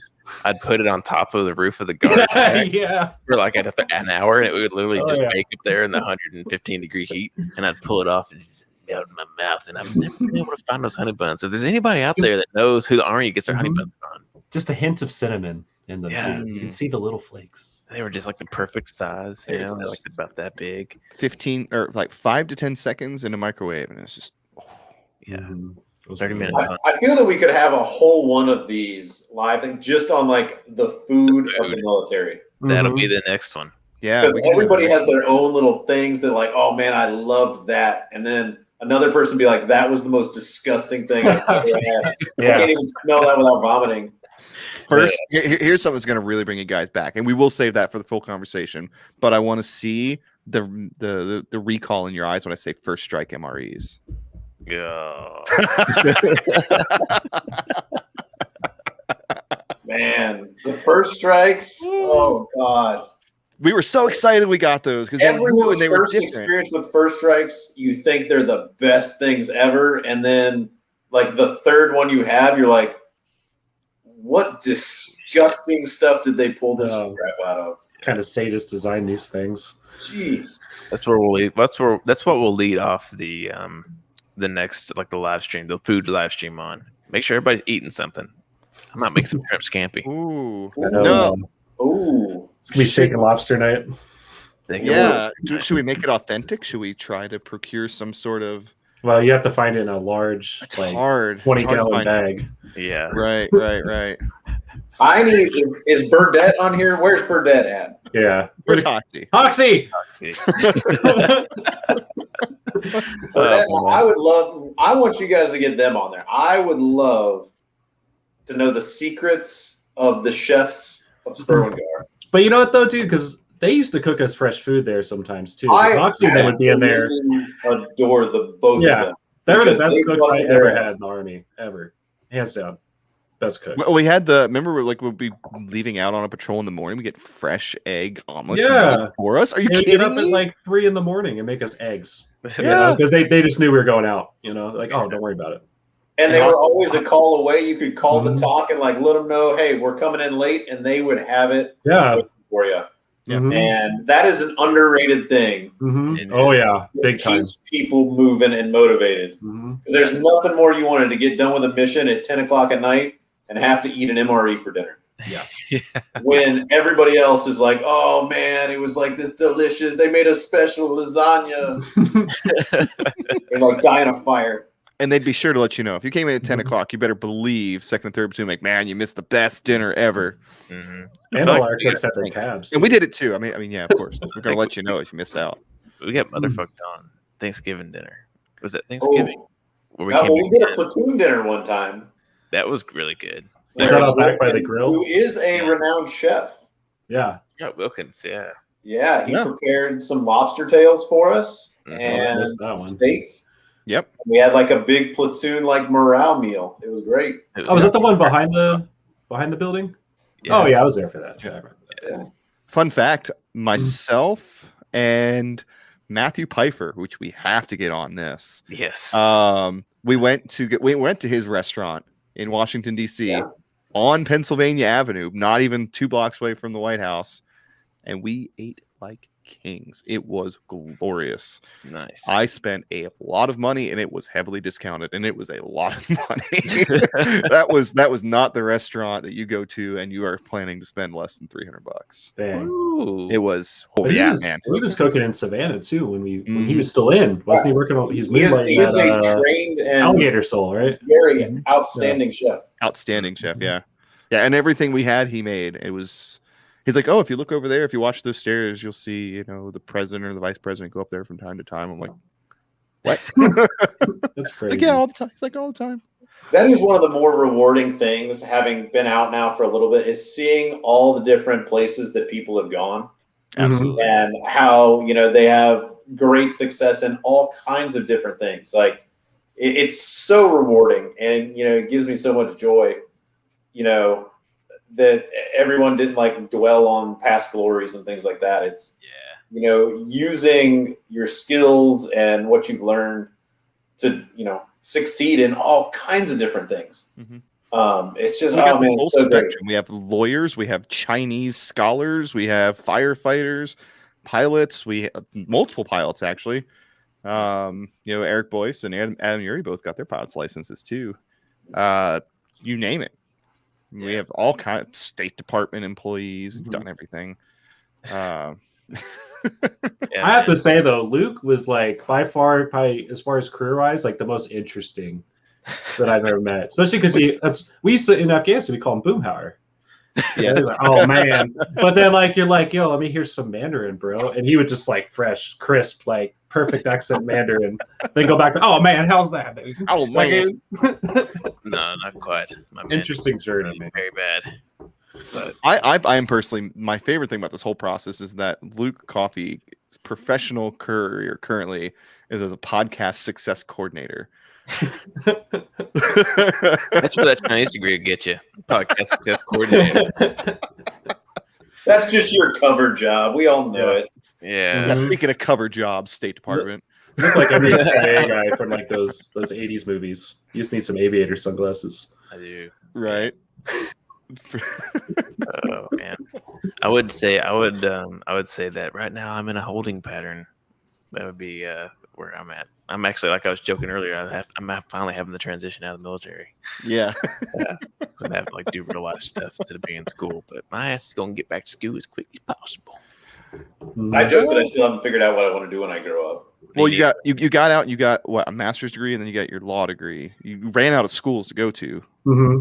I'd put it on top of the roof of the guard shack Yeah. for like an hour, and it would literally Oh, just yeah. bake up there in the 115-degree heat. And I'd pull it off and just melt in my mouth. And I've never been able to find those honey buns. So if there's anybody out there that knows who the Army gets their honey Mhm. buns from, Just a hint of cinnamon in them. Yeah. Too. You can see the little flakes. they were just like the perfect size. Very They're like delicious. about that big. 15 or like 5 to 10 seconds in a microwave, and it's just Yeah. Mhm. It was 30 really minutes. good. I feel that we could have a whole one of these live thing just on like the food of the food. military. That'll Mhm. be the next one. yeah. Because we can do everybody that. has their own little things that like, oh man, I loved that. And then another person be like, that was the most disgusting thing I've ever had. I Yeah. can't even smell that without vomiting. First, here's something that's going to really bring you guys back, and we will save that for the full conversation. But I want to see the recall in your eyes when I say first strike MREs. Yeah. Man, the first strikes. Oh god. We were so excited we got those because Everyone's they were first different. experience with first strikes, you think they're the best things ever, and then like the third one you have, you're like, what disgusting stuff did they pull this Oh. crap out of? Kind of sadist design these things. Jeez. That's where we'll lead. That's what we'll lead off the next, like the live stream, the food live stream on. Make sure everybody's eating something. I might make some shrimp scampi. Ooh. I know, No. Ooh. it's gonna be steak and lobster night. Yeah. Should we make it authentic? Should we try to procure some sort of? Well, you have to find it in a large, It's like hard. 20-gallon bag. Yeah. Right. I need. Is Burdette on here? Where's Burdette at? Yeah. Where's Hoxie? Hoxie! See. Burdette, I would love. I want you guys to get them on there. I would love to know the secrets of the chefs of Sperwingar. But you know what though, dude? Because they used to cook us fresh food there sometimes too. I Hoxie and them would be in there. Adore the both Yeah. of them. They were the Because best they cooks I busted ever their had ass. in the army, ever, hands down. Best cook. Well, we had remember we'd be leaving out on a patrol in the morning. We get fresh egg omelets Yeah. made for us. Are you They would kidding get up me? at like 3 a.m. and make us eggs. Yeah. Because they just knew we were going out. You know, like, oh, don't worry about it. And they were always a call away. You could call the Mhm. talk and like let them know, hey, we're coming in late, and they would have it Yeah. for you. Yeah. Mhm. And that is an underrated thing. Mhm. Oh yeah, that big time. keeps people moving and motivated. Mhm. Because there's nothing more you wanted to get done with a mission at 10 o'clock at night and have to eat an MRE for dinner. Yeah. When everybody else is like, oh man, it was like this delicious. They made a special lasagna. They're like dying of fire. And they'd be sure to let you know if you came in at 10 Mhm. o'clock. You better believe second and third platoon like, man, you missed the best dinner ever. Mm-hmm. And all our cooks had their cabs. And we did it too. I mean, yeah, of course. We're gonna let you know if you missed out. We got motherfucked on Thanksgiving dinner. Was it Thanksgiving? Where we Now, came well, we did a in? platoon dinner one time. That was really good. Was that out back by the grill? Who is a renowned chef. Yeah. Yeah, Wilkins. Yeah. Yeah, he Yeah. prepared some lobster tails for us Mhm. and missed that one. steak. Yep. We had like a big platoon like morale meal. It was great. It Oh, was that the one behind the building? Oh yeah, I was there for that. Yeah, I remember that. Fun fact: myself and Matthew Pfeiffer, which we have to get on this. Yes. We went to his restaurant in Washington D.C. Yeah. on Pennsylvania Avenue, not even 2 blocks away from the White House, and we ate like kings. It was glorious. Nice. I spent a lot of money, and it was heavily discounted, and it was a lot of money. that was not the restaurant that you go to, and you are planning to spend less than $300. Dang. Ooh. It was, But yeah, he was, man. he was cooking in Savannah too when he was still in, wasn't he? Working on he's He is moonlighting a at trained and Alligator Soul, right? very outstanding chef. Outstanding chef, yeah, and everything we had, he made. It was. He's like, oh, if you look over there, if you watch those stairs, you'll see, the president or the vice president go up there from time to time. I'm like, what? That's crazy. Like, yeah, all the time. He's like, all the time. That is one of the more rewarding things, having been out now for a little bit, is seeing all the different places that people have gone Absolutely. and how, they have great success in all kinds of different things. Like, it's so rewarding, and, it gives me so much joy, that everyone didn't like dwell on past glories and things like that. It's, using your skills and what you've learned to, succeed in all kinds of different things. Mhm. It's just, We got oh the man, whole so great. spectrum. We have lawyers, we have Chinese scholars, we have firefighters, pilots, we have multiple pilots actually. Eric Boyce and Adam Urey both got their pilot's licenses too. You name it. We have all kinds State Department employees. We've done everything. I have to say though, Luke was like by far, probably as far as career wise, like the most interesting that I've ever met. Especially because we used to in Afghanistan we call him Boomhauer. Yeah. Like, oh man. But then you're like, yo, let me hear some Mandarin, bro. And he would just like fresh, crisp, like perfect accent Mandarin. Then go back to, oh man, how's that, dude? Oh man. No, not quite. My man, Interesting journey, man. very bad. But I am personally, my favorite thing about this whole process is that Luke Coffey's professional career currently is as a podcast success coordinator. that's where that Chinese degree will get you. Podcast success coordinator. That's just your cover job. We all know it. Yeah. Yeah, speaking of cover jobs, State Department. You look like every CIA guy from like those 80s movies. You just need some aviator sunglasses. I do. Right. Oh man. I would say that right now I'm in a holding pattern. That would be where I'm at. I'm actually, like I was joking earlier, I'm finally having the transition out of the military. Yeah. and have to like do real life stuff instead of being in school. But my ass is gonna get back to school as quick as possible. I joke that I still haven't figured out what I want to do when I grow up. Well, you got out. You got what, a master's degree, and then you got your law degree. You ran out of schools to go to. Mm-hmm.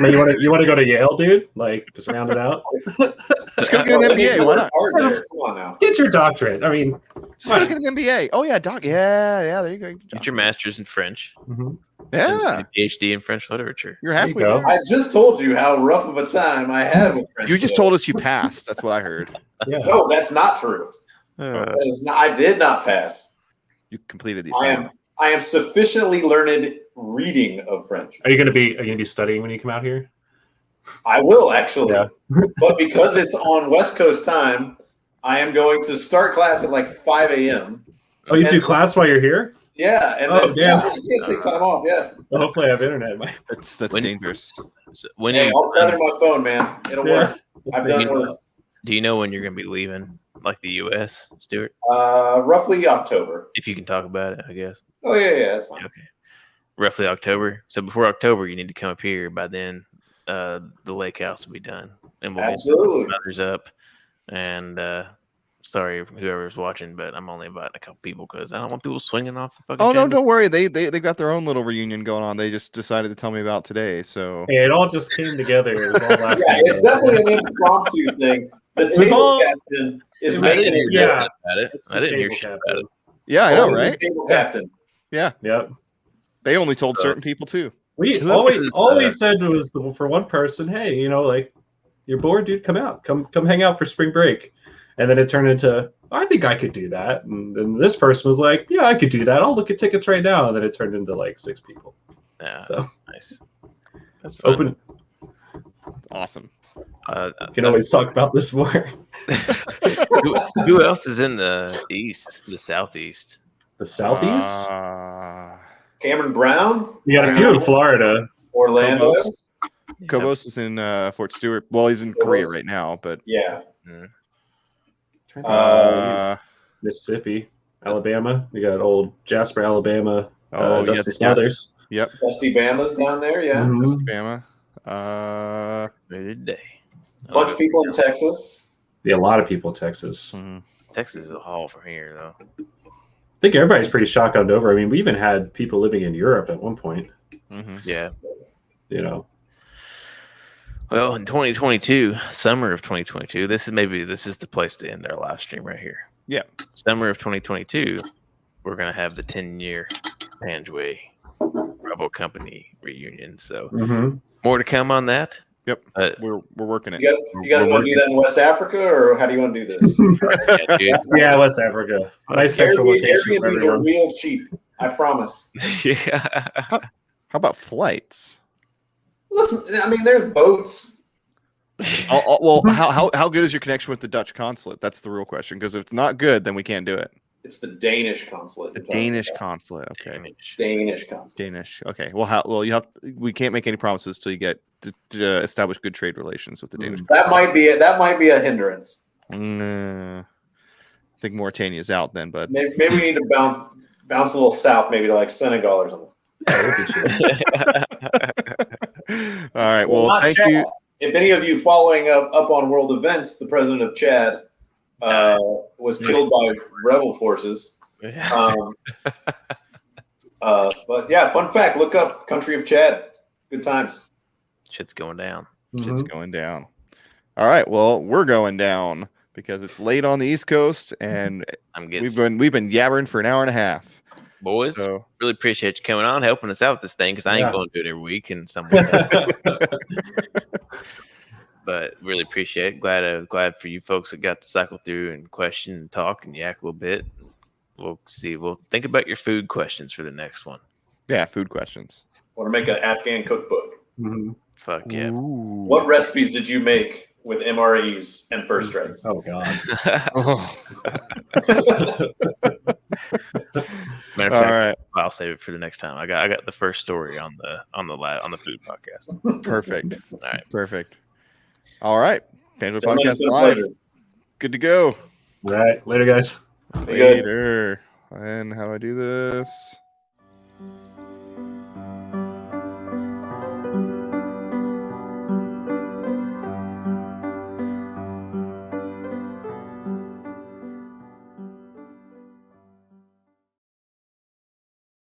Man, you want to go to Yale, dude? Like, just round it out. Just go get an MBA. Why not? Come on now. Get your doctorate. I mean, Just go get an MBA. Oh yeah, doc. Yeah. There you go. Get your master's in French. mm-hmm. Yeah, And a PhD in French literature. you're There you halfway go. there. I just told you how rough of a time I had with French. You just today. told us you passed. That's what I heard. Yeah. No, that's not true. That is not, I did not pass. You completed the I assignment. am sufficiently learned reading of French. Are you gonna be studying when you come out here? I will actually, Yeah. but because it's on West Coast time, I am going to start class at like 5 a.m. Oh, you do class while you're here? Yeah, and Oh, then damn. you can't take time off. Yeah, Well, hopefully, I have internet. That's When- dangerous. So when hey, you, I'll tether my phone, man. It'll Yeah. work. I've done worse. do you know when you're gonna be leaving, like the U.S., Stuart? Roughly October. If you can talk about it, I guess. Oh yeah, that's fine. Okay. Roughly October. So before October, you need to come up here. By then, the lake house will be done, and we'll Absolutely. get some others up. And sorry, whoever's watching, but I'm only inviting a couple people because I don't want people swinging off the fucking. Oh no, channel. don't worry. They got their own little reunion going on. They just decided to tell me about today. So Hey, it all just came together. It was all last Yeah, night. it's definitely an impromptu thing. The was table all- captain is it was- I making didn't his hear Yeah. shit about it. It's the I didn't hear table shit captain. about it. yeah, I know, only right? Table Yeah. captain. Yep. They only told So- certain people too. All we said was for one person, hey, like, you're bored, dude, come out. Come hang out for spring break. And then it turned into, I think I could do that. And then this person was like, yeah, I could do that. I'll look at tickets right now. And then it turned into like 6 people. Yeah, So. nice. That's fun. Open. Awesome. Can always talk about this more. who else is in the east, the southeast? The Southeast? Cameron Brown, You got a few in Florida. Orlando. Kobos is in Fort Stewart. Well, he's in Korea right now, but Yeah. Mississippi, Alabama. We got old Jasper, Alabama. Oh, Dusty yeah. Smothers. Yep, Dusty Bama's down there. Yeah. Mhm. Bama. Good day. Bunch of people in Texas. Yeah, a lot of people in Texas. Mhm. Texas is a haul from here, though. I think everybody's pretty shocked on over. I mean, we even had people living in Europe at one point. Mhm. Yeah. Well, Well, in 2022, summer of 2022, this is the place to end our live stream right here. Yeah. Summer of 2022, we're gonna have the 10-year Panjwai Bravo Company reunion. So more to come on that. Yep. We're working it. You guys want to do that in West Africa, or how do you want to do this? Yeah, dude. Yeah, West Africa. Nice central location for Airbnbs are everyone. real cheap. I promise. Yeah. How about flights? Listen, I mean, there's boats. Well, how good is your connection with the Dutch consulate? That's the real question. Because if it's not good, then we can't do it. It's the Danish consulate. The Danish consulate. Okay. Danish consulate. Danish. Okay. Well, we can't make any promises till you get to establish good trade relations with the Danish. That might be it. That might be a hindrance. I think Mauritania's out then, but Maybe we need to bounce a little south, maybe to like Senegal or something. all right. Well, not thank Chad. you. If any of you following up on world events, the president of Chad was killed by rebel forces. But yeah, fun fact: look up country of Chad. Good times. Shit's going down. Shit's going down. All right. Well, we're going down because it's late on the East Coast, and we've been yabbering for an hour and a half. Boys, So really appreciate you coming on, helping us out with this thing, because I ain't Yeah. going to do it every week, and someone. But really appreciate it. Glad for you folks that got to cycle through and question and talk and yak a little bit. We'll see. We'll think about your food questions for the next one. yeah, food questions. Want to make an Afghan cookbook? Fuck yeah. Ooh. What recipes did you make with MREs and first strikes? Oh God. Oh. Matter of All fact, right. I'll save it for the next time. I got the first story on the food podcast. Perfect. All right. Perfect. All right. Panjwai Gentlemen, Podcast it's been a live. pleasure. Good to go. All right. Later, guys. Be good. Later. And how do I do this?